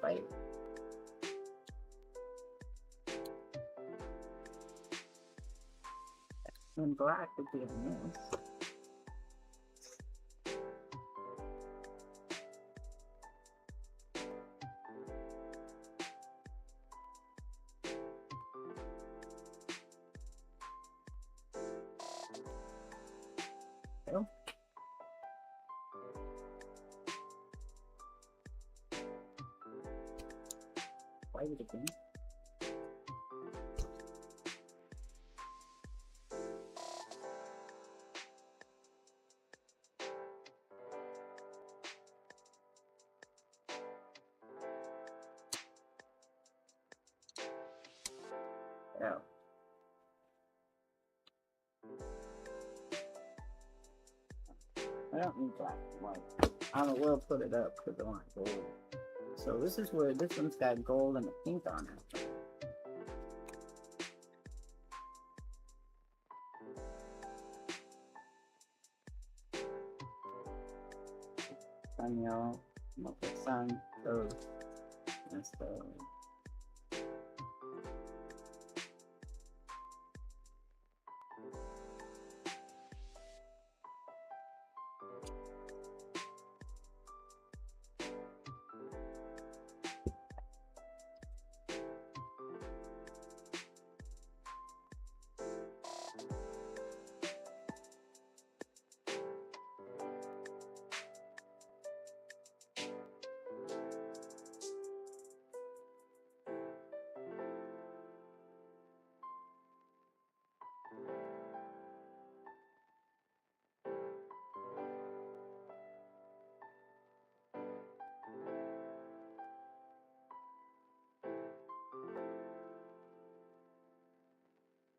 White. And black would be a mess. White again. Yeah. I don't need black and white. I will put it up because I want gold. So this is where this one's got gold and a pink on it. Sun yellow, look at sun, so that's the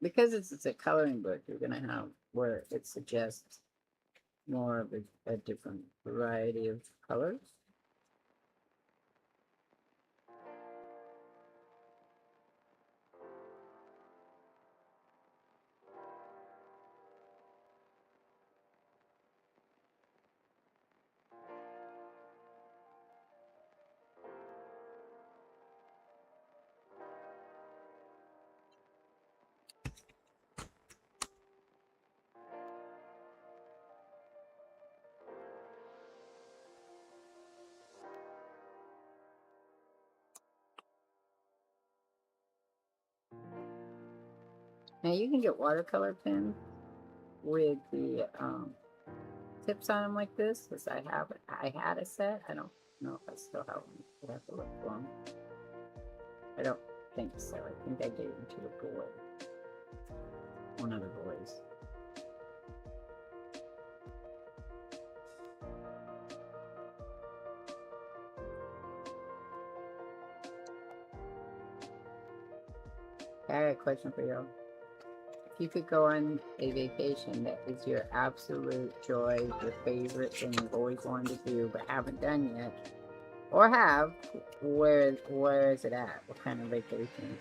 because it's a coloring book, you're gonna have where it suggests more of a different variety of colors. Now you can get watercolor pens with the tips on them like this, because I had a set. I don't know if I still have them. I have to look for them. I don't think so. I think I gave them to a boy. One of the boys. I have a question for you. If you could go on a vacation that is your absolute joy, your favorite thing you've always wanted to do but haven't done yet, or have, where is it at? What kind of vacation?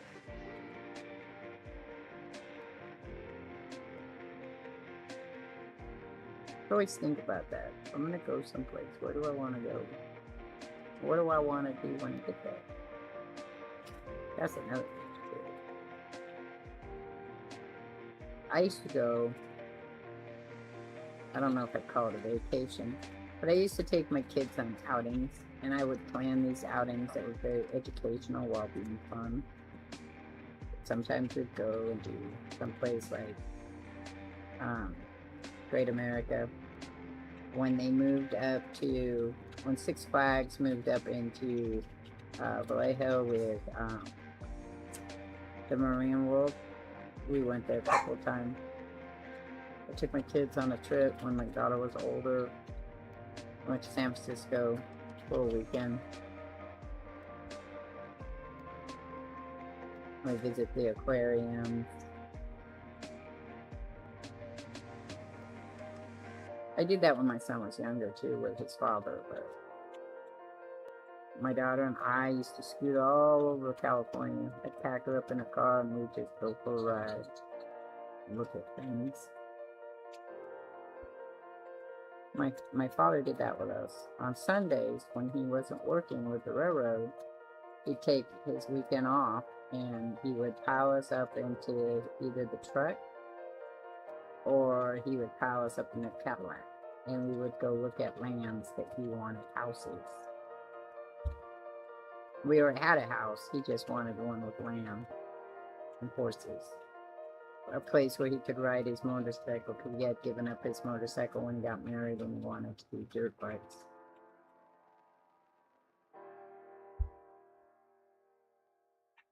I always think about that. I'm gonna go someplace. Where do I want to go? What do I want to do when I get there? That's another thing. I used to go, I don't know if I'd call it a vacation, but I used to take my kids on outings, and I would plan these outings that were very educational while being fun. Sometimes we'd go and do someplace like Great America. When they moved up to, when Six Flags moved up into Vallejo with the Marine World, we went there a couple of times. I took my kids on a trip when my daughter was older. I went to San Francisco for a weekend. I visit the aquarium. I did that when my son was younger too, with his father, but my daughter and I used to scoot all over California. I'd pack her up in a car and we'd just go for a ride and look at things. My father did that with us. On Sundays, when he wasn't working with the railroad, he'd take his weekend off and he would pile us up into either the truck or he would pile us up in a Cadillac. And we would go look at lands that he wanted houses. We already had a house. He just wanted one with land and horses. A place where he could ride his motorcycle, because he had given up his motorcycle when he got married and he wanted to do dirt bikes.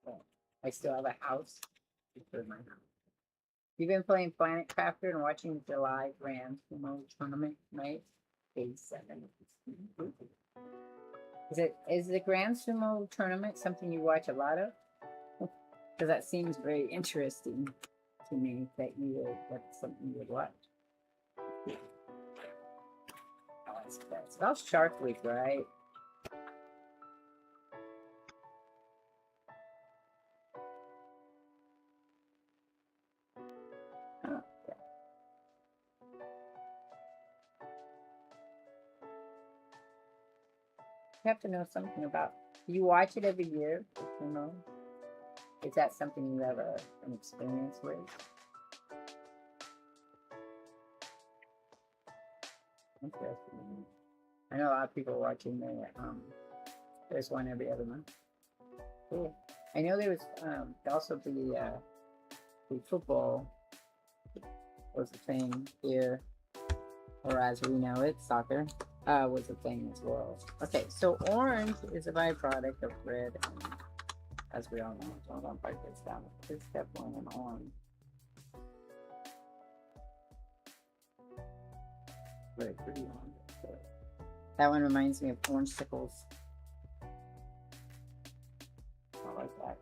But I still have a house. It's my house. You've been playing Planet Crafter and watching the July Grand Sumo Tournament, right? Day 7. Is the Grand Sumo Tournament something you watch a lot of? Because that seems very interesting to me that that's something you would watch. Oh, that's that was Shark Week, right? Oh, yeah. You have to know something about. Do you watch it every year? You know, is that something you have an experience with? Interesting. I know a lot of people watching the there's one every other month. Cool. I know there was also the football was a thing here, or as we know it, soccer was a thing as well. Okay, so orange is a byproduct of red, and as we all know, so I'm gonna break this down. It's definitely an orange. Very pretty orange. So that one reminds me of orange sickles. I like that.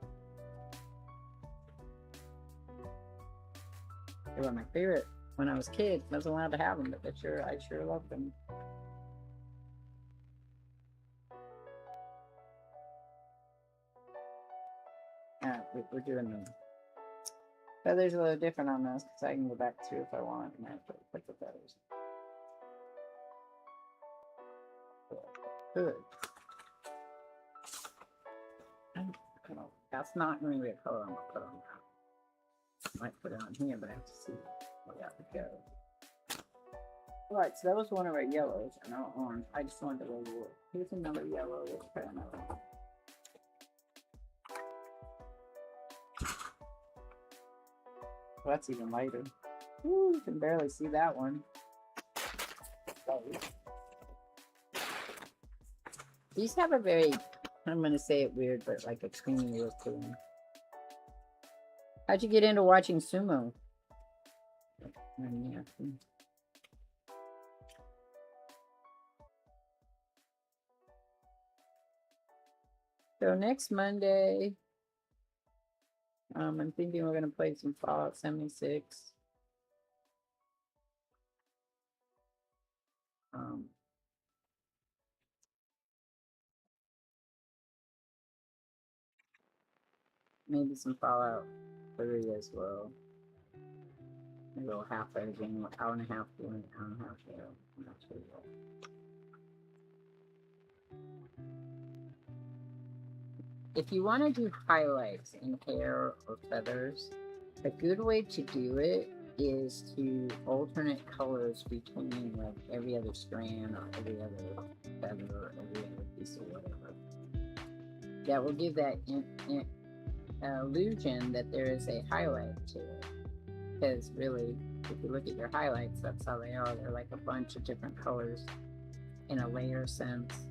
They were my favorite when I was a kid. I wasn't allowed to have them, but I sure loved them. We're doing them. Feathers are a little different on this because I can go back through if I want and I have to put the feathers. Good. That's not going to be a color I'm going to put on that. Might put it on here, but I have to see where that would go. Alright, so that was one of our yellows and our orange. I just wanted to roll wood. Here's another yellow. Let's try another one. Well, that's even lighter. Ooh, you can barely see that one. These have a very, I'm going to say it weird, but like a creamy look to them. How'd you get into watching sumo? So next Monday, I'm thinking we're gonna play some Fallout 76. Maybe some Fallout 3 as well. Maybe a little halfway game, hour and a half doing, hour and a half there. I'm not sure yet. If you want to do highlights in hair or feathers, a good way to do it is to alternate colors between like every other strand or every other feather or every other piece of whatever. That will give that illusion that there is a highlight to it. Because really, if you look at your highlights, that's how they are. They're like a bunch of different colors in a layer sense.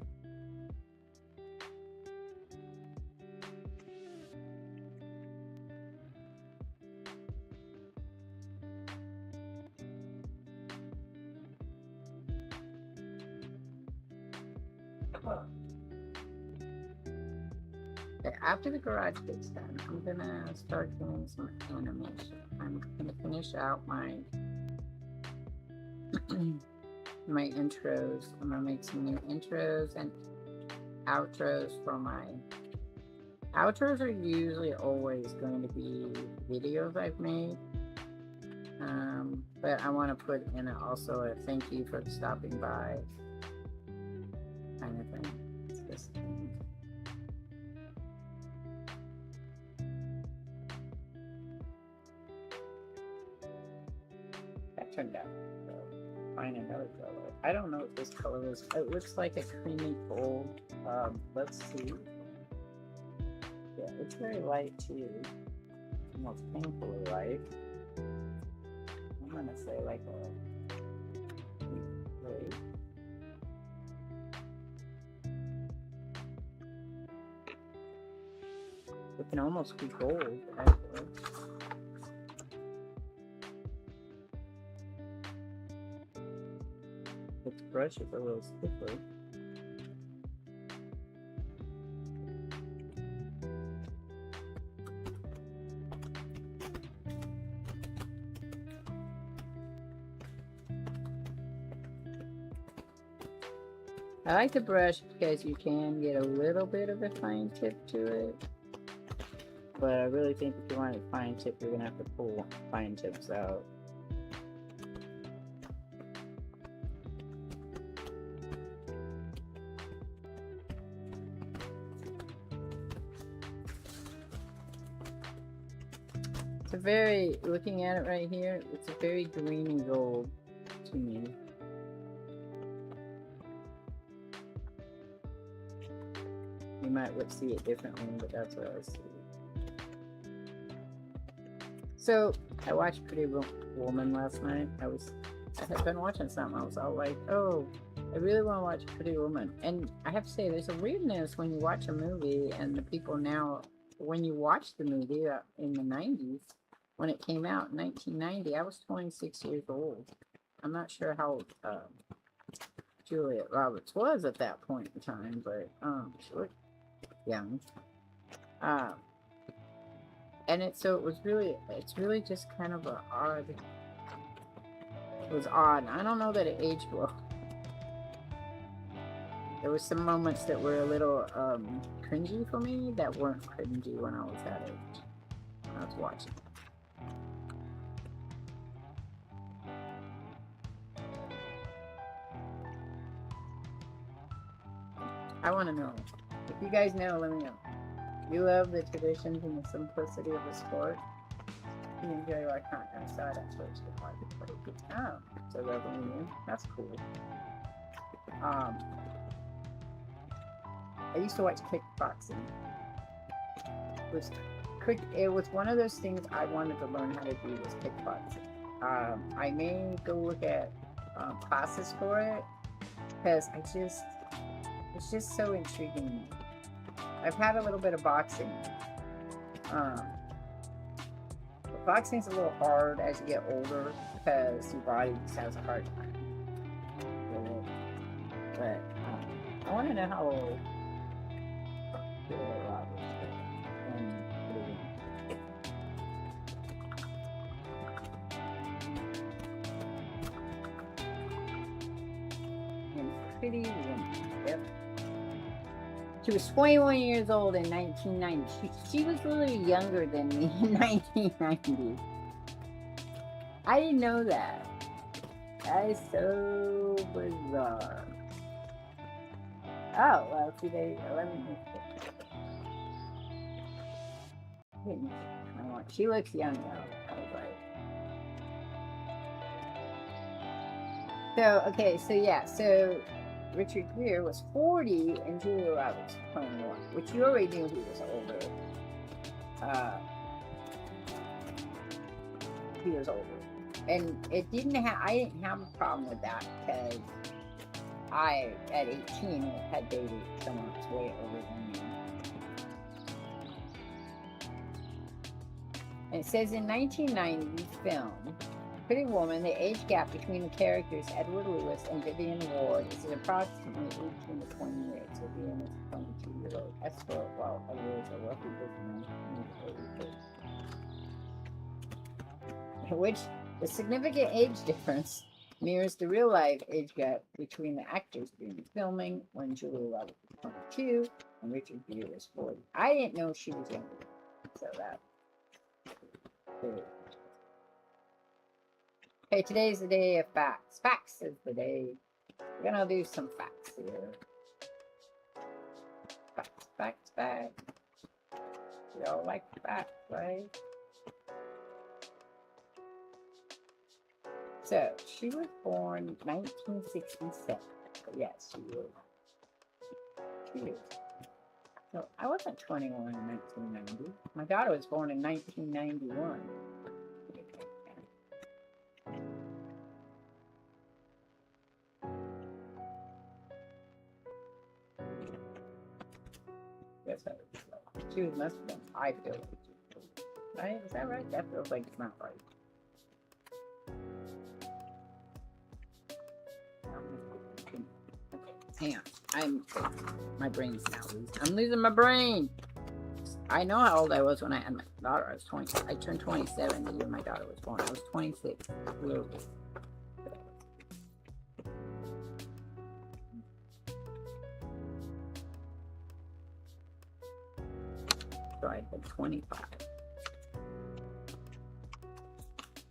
After the garage gets done, I'm gonna start doing some animation. I'm gonna finish out my my intros. I'm gonna make some new intros and outros for my outros are usually always going to be videos I've made. But I want to put in also a thank you for stopping by kind of thing. It's this thing. That turned out so find another color. I don't know what this color is. It looks like a creamy gold. Let's see. Yeah, it's very light too. Almost painfully light. I'm gonna say like a gray. It can almost be gold, actually. Its brush is a little stiffer. I like the brush because you can get a little bit of a fine tip to it. But I really think if you want a fine tip, you're going to have to pull fine tips out. It's a very, looking at it right here, it's a very green and gold to me. You might see it differently, but that's what I see. So I watched Pretty Woman last night. I had been watching something. I was all like, oh, I really want to watch Pretty Woman. And I have to say, there's a weirdness when you watch a movie and the people now, when you watch the movie in the 90s, when it came out in 1990, I was 26 years old. I'm not sure how old Juliet Roberts was at that point in time, but she looked young. And it's really just kind of odd. It was odd. I don't know that it aged well. There were some moments that were a little cringy for me that weren't cringy when I was that age. When I was watching. I want to know. If you guys know, let me know. You love the traditions and the simplicity of the sport. You enjoy our content, so that's what it's like to play good time. So revenue, that's cool. I used to watch kickboxing, which it was one of those things I wanted to learn how to do was kickboxing. I may go look at classes for it because it's just so intriguing. I've had a little bit of boxing. But boxing's a little hard as you get older because your body just has a hard time with it. But I want to know how old Julia Roberts and Pretty Woman. Yep. She was 21 years old in 1990. She was a little younger than me in 1990. I didn't know that. That is so bizarre. Oh, well, see, let me she looks young though. I was like. So, okay, so yeah, so Richard Gere was 40 and Julia Roberts was 21, which you already knew he was older. He was older. And I didn't have a problem with that because I, at 18, had dated someone that's way older than me. And it says in 1990's film, Pretty Woman, the age gap between the characters Edward Lewis and Vivian Ward is approximately 18 to 20 years. Vivian is a 22-year-old escort while Edward is a wealthy businessman in his early 30s. Which the significant age difference mirrors the real-life age gap between the actors during filming when Julia Roberts was 22 and Richard Gere was 40. I didn't know she was younger, so that. Okay, today's the day of facts. Facts is the day. We're gonna do some facts here. Facts, facts, facts. We all like facts, right? So, she was born 1967. Yes, she was. She is. So, I wasn't 21 in 1990. My daughter was born in 1991. Yes, she must have been. I feel like she was. Right? Is that right? That feels like it's not right. Hang on. My brain's now losing. I'm losing my brain. I know how old I was when I had my daughter. I was 20. I turned 27 the year my daughter was born. I was 26. A little bit. So I'd been 25.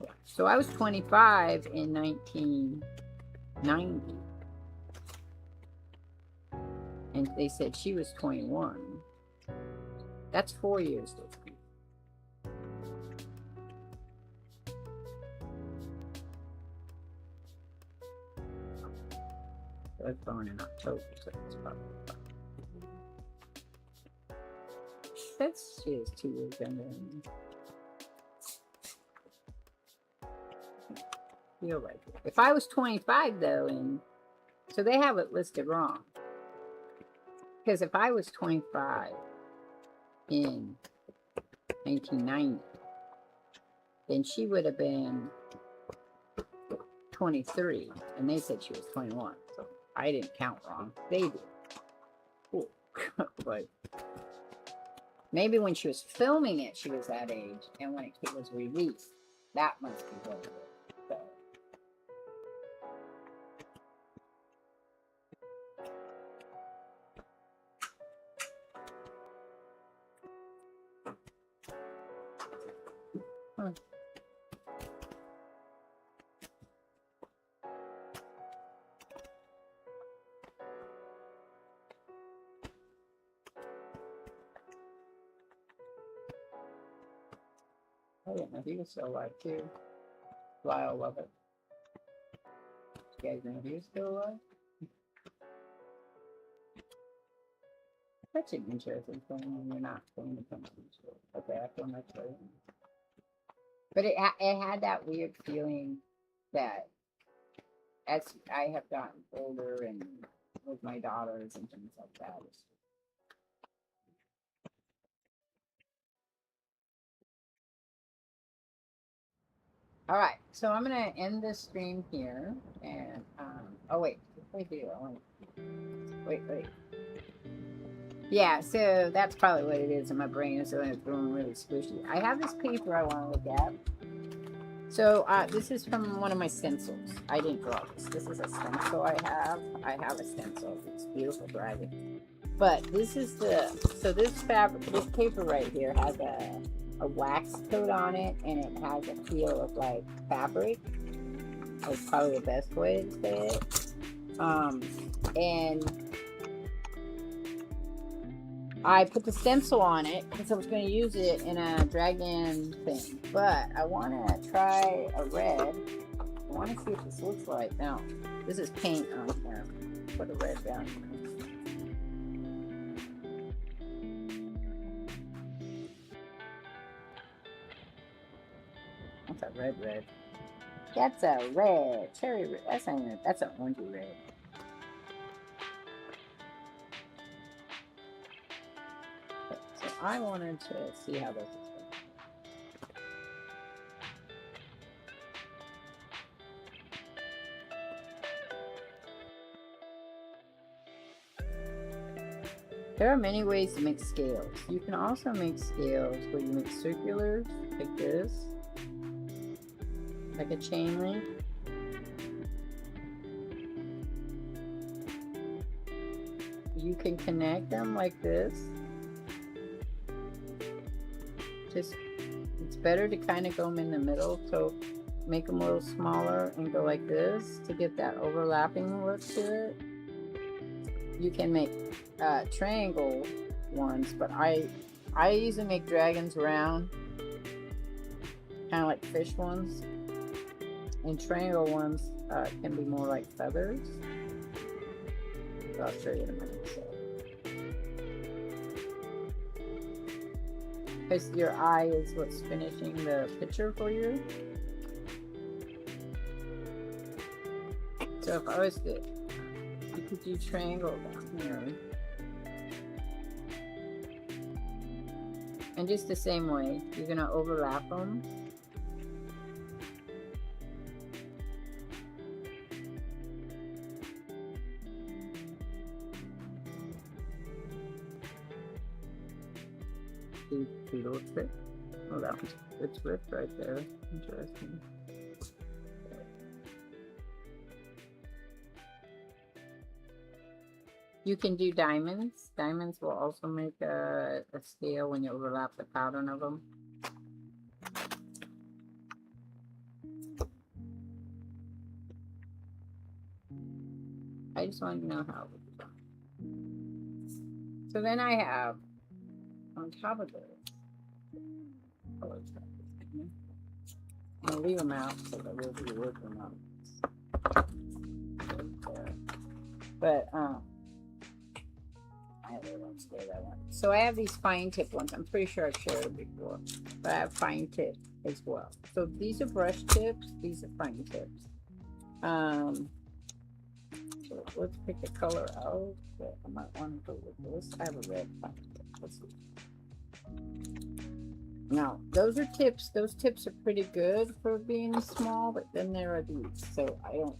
Yeah. So I was 25 in 1990. And they said she was 21. That's 4 years difference. I was born in October, so it's probably she is 2 years younger than me. Feel like it. If I was 25 though, and so they have it listed wrong. Because if I was 25 in 1990, then she would have been 23, and they said she was 21. So I didn't count wrong. They did. Cool. But maybe when she was filming it, she was that age, and when it was released, that must be what it was. So. I didn't know he was still alive too. Lyle love it. You guys know he was still alive? I such an interesting thing when you're not paying attention to it. Okay, I feel much better. But it had that weird feeling that as I have gotten older and with my daughters and things like that. All right, so I'm gonna end this stream here, and oh wait, before I do, I want wait. Yeah, so that's probably what it is, and my brain is going really squishy. I have this paper I want to look at. So this is from one of my stencils. I didn't draw this. This is a stencil I have. I have a stencil. It's beautiful dragon. But this is this paper right here has a wax coat on it, and it has a feel of like fabric. That's probably the best way to say it. And I put the stencil on it because I was going to use it in a dragon thing. But I want to try a red. I want to see what this looks like. Now, this is paint on here. Put a red down here. That's a red. That's a red. Cherry red. That's an orangey red. So I wanted to see how this is going. There are many ways to make scales. You can also make scales where you make circulars like this, like a chain link. You can connect them like this. Just, it's better to kind of go them in the middle, so make them a little smaller and go like this to get that overlapping look to it. You can make triangle ones, but I usually make dragons round, kind of like fish ones, and triangle ones can be more like feathers. So I'll show you in a minute. So. Because your eye is what's finishing the picture for you. So if I was to, you could do triangle down here. And just the same way, you're going to overlap them. Little trick. Oh, that was it's ripped right there. Interesting. You can do diamonds. Diamonds will also make a scale when you overlap the pattern of them. I just want to know how it would go. So then I have on top of this. I'll leave them out so that we'll be working on it. But I have that one. So I have these fine tip ones. I'm pretty sure I've shared it before, but I have fine tip as well. So these are brush tips. These are fine tips. So let's pick a color out. I might want to go with this. I have a red fine tip. Let's see. Now, those are tips. Those tips are pretty good for being small, but then there are these. So I don't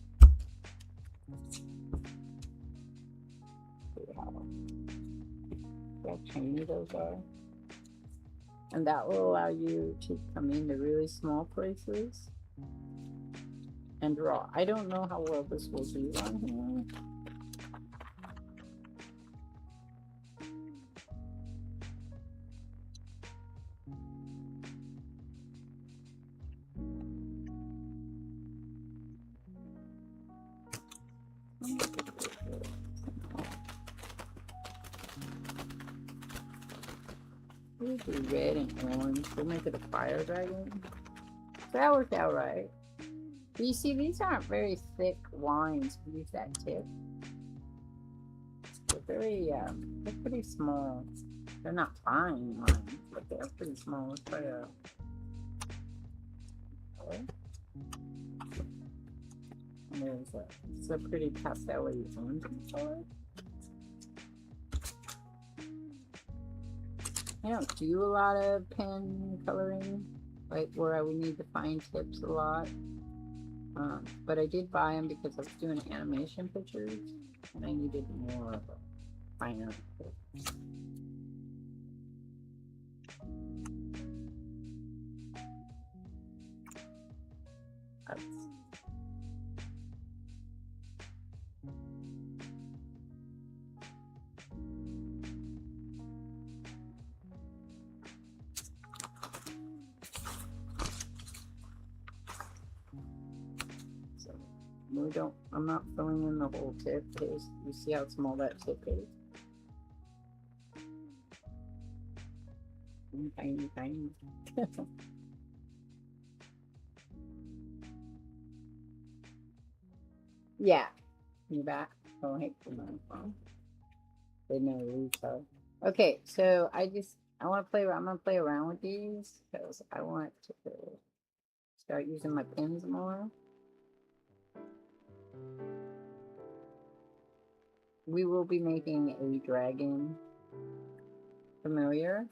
see how tiny those are. And that will allow you to come into really small places and draw. I don't know how well this will do on here. Red and orange. We'll make it a fire dragon. So that worked out right. But you see, these aren't very thick lines. Use that tip. they're pretty small. They're not fine lines, but they're pretty small. Let's try a color. And it's a pretty pastel-y orange color. I don't do a lot of pen coloring, like where I would need the fine tips a lot. But I did buy them because I was doing animation pictures and I needed more of a finer tip. I'm not filling in the whole tip. You see how small that tip is? Tiny, tiny. Yeah. You back? Oh, hey, come on. They never leave, so. Okay, so I want to play around. I'm going to play around with these because I want to start using my pens more. We will be making a dragon familiar.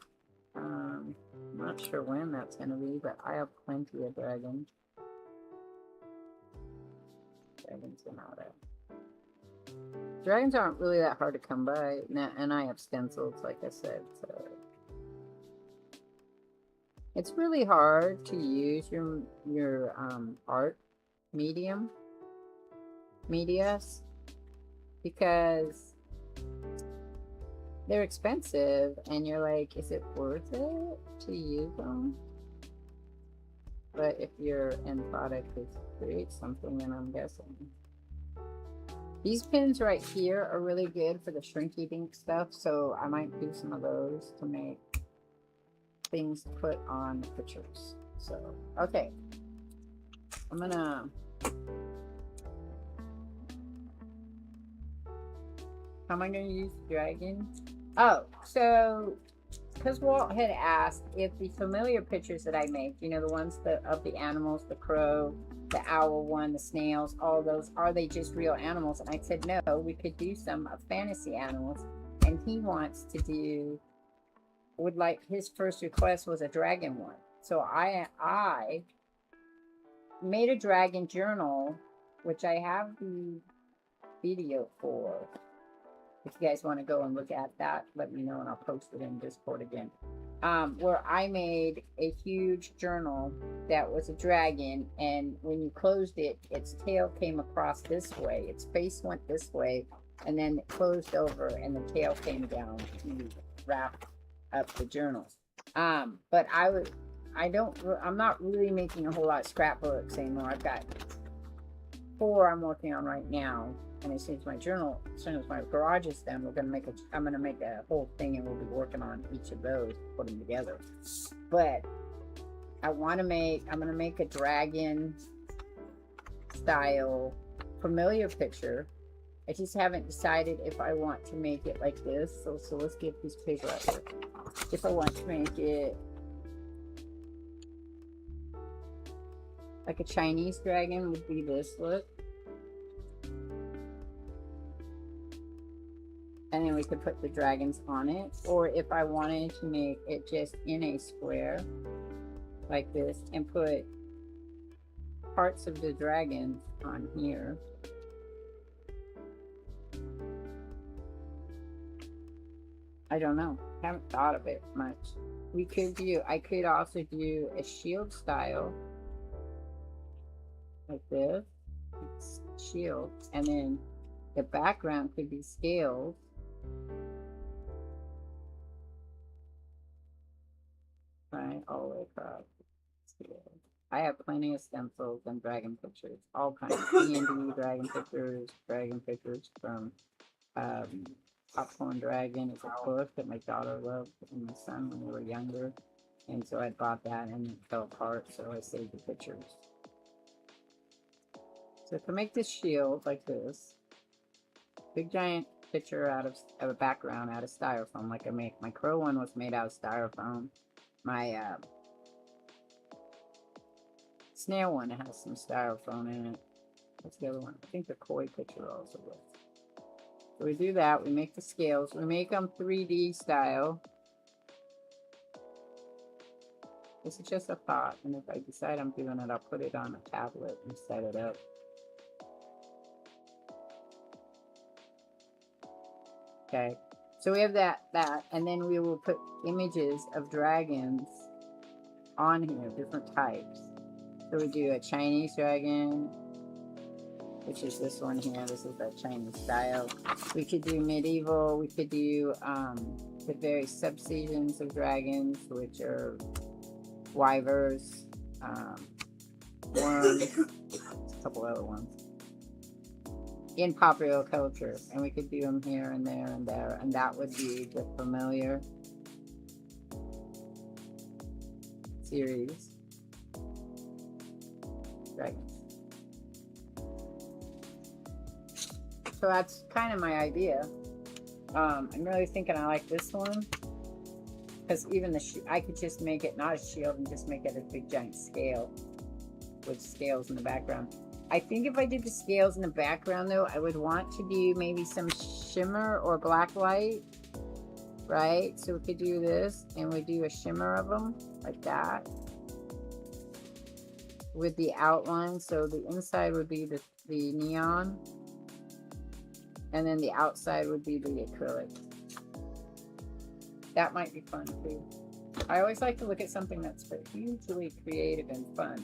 I'm not sure when that's going to be, but I have plenty of dragons. Dragons aren't really that hard to come by, and I have stencils, like I said, so it's really hard to use your art medias because they're expensive, and you're like, is it worth it to use them? But if your end product is create something, then I'm guessing. These pins right here are really good for the shrinky dink stuff, so I might do some of those to make things to put on the pictures. So, okay. How am I gonna use the dragon? Oh, so because Walt had asked if the familiar pictures that I make, you know, the ones of the animals, the crow, the owl one, the snails, all those, are they just real animals? And I said, no, we could do some of fantasy animals. And he wants to do, his first request was a dragon one. So I made a dragon journal, which I have the video for. If you guys want to go and look at that, let me know and I'll post it in Discord again. Where I made a huge journal that was a dragon, and when you closed it, its tail came across this way, its face went this way, and then it closed over and the tail came down to wrap up the journal. But I'm not really making a whole lot of scrapbooks anymore. I've got 4 I'm working on right now. And as soon as my garage is done, I'm gonna make a whole thing, and we'll be working on each of those, put them together. But I'm gonna make a dragon style familiar picture. I just haven't decided if I want to make it like this. So let's get a piece of paper out here. If I want to make it like a Chinese dragon, would be this look. And then we could put the dragons on it. Or if I wanted to make it just in a square like this and put parts of the dragons on here. I don't know. Haven't thought of it much. I could also do a shield style like this. It's shield. And then the background could be scales. Right, all the way across. I have plenty of stencils and dragon pictures, all kinds of D&D dragon pictures from Popcorn Dragon. It's a book that my daughter loved and my son when they were younger, and so I bought that and it fell apart, so I saved the pictures. So to make this shield like this, big giant picture out of a background out of styrofoam, like I make. My crow one was made out of styrofoam. My snail one has some styrofoam in it. What's the other one? I think the koi picture also was. So we do that. We make the scales. We make them 3D style. This is just a thought, and if I decide I'm doing it, I'll put it on a tablet and set it up. Okay, so we have that, and then we will put images of dragons on here, different types. So we do a Chinese dragon, which is this one here. This is the Chinese style. We could do medieval. We could do the various subseasons of dragons, which are wyverns, worms, a couple other ones in popular culture, and we could do them here and there and there, and that would be the familiar series dragons. So that's kind of my idea. I'm really thinking I like this one, because even the I could just make it not a shield and just make it a big giant scale with scales in the background. I think if I did the scales in the background though, I would want to do maybe some shimmer or black light, right? So we could do this, and we do a shimmer of them like that with the outline. So the inside would be the neon, and then the outside would be the acrylic. That might be fun too. I always like to look at something that's hugely creative and fun,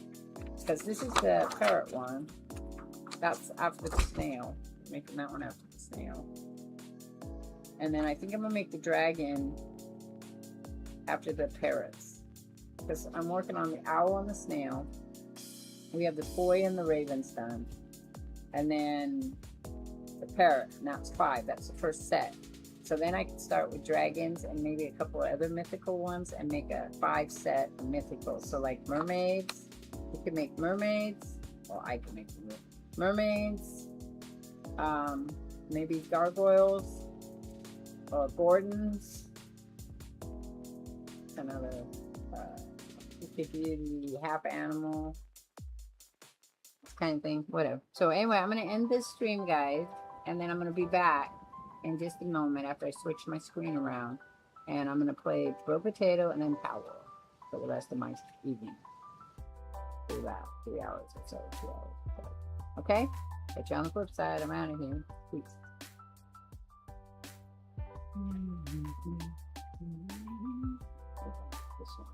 because this is the parrot one. That's after the snail. Making that one after the snail. And then I think I'm gonna make the dragon after the parrots, because I'm working on the owl and the snail. We have the boy and the ravens done, and then the parrot, and that's 5. That's the first set. So then I can start with dragons and maybe a couple of other mythical ones and make a 5 set of mythical. So like mermaids, we can make mermaids. Well, I can make mermaids, maybe gargoyles or Gordons. Another, we could do the half animal kind of thing, whatever. So anyway, I'm going to end this stream, guys, and then I'm going to be back in just a moment after I switch my screen around, and I'm going to play Throw Potato and then Power for the rest of my evening. Do that 3 hours or so, 2 hours. Okay? Catch you on the flip side. I'm out of here. Peace. This one.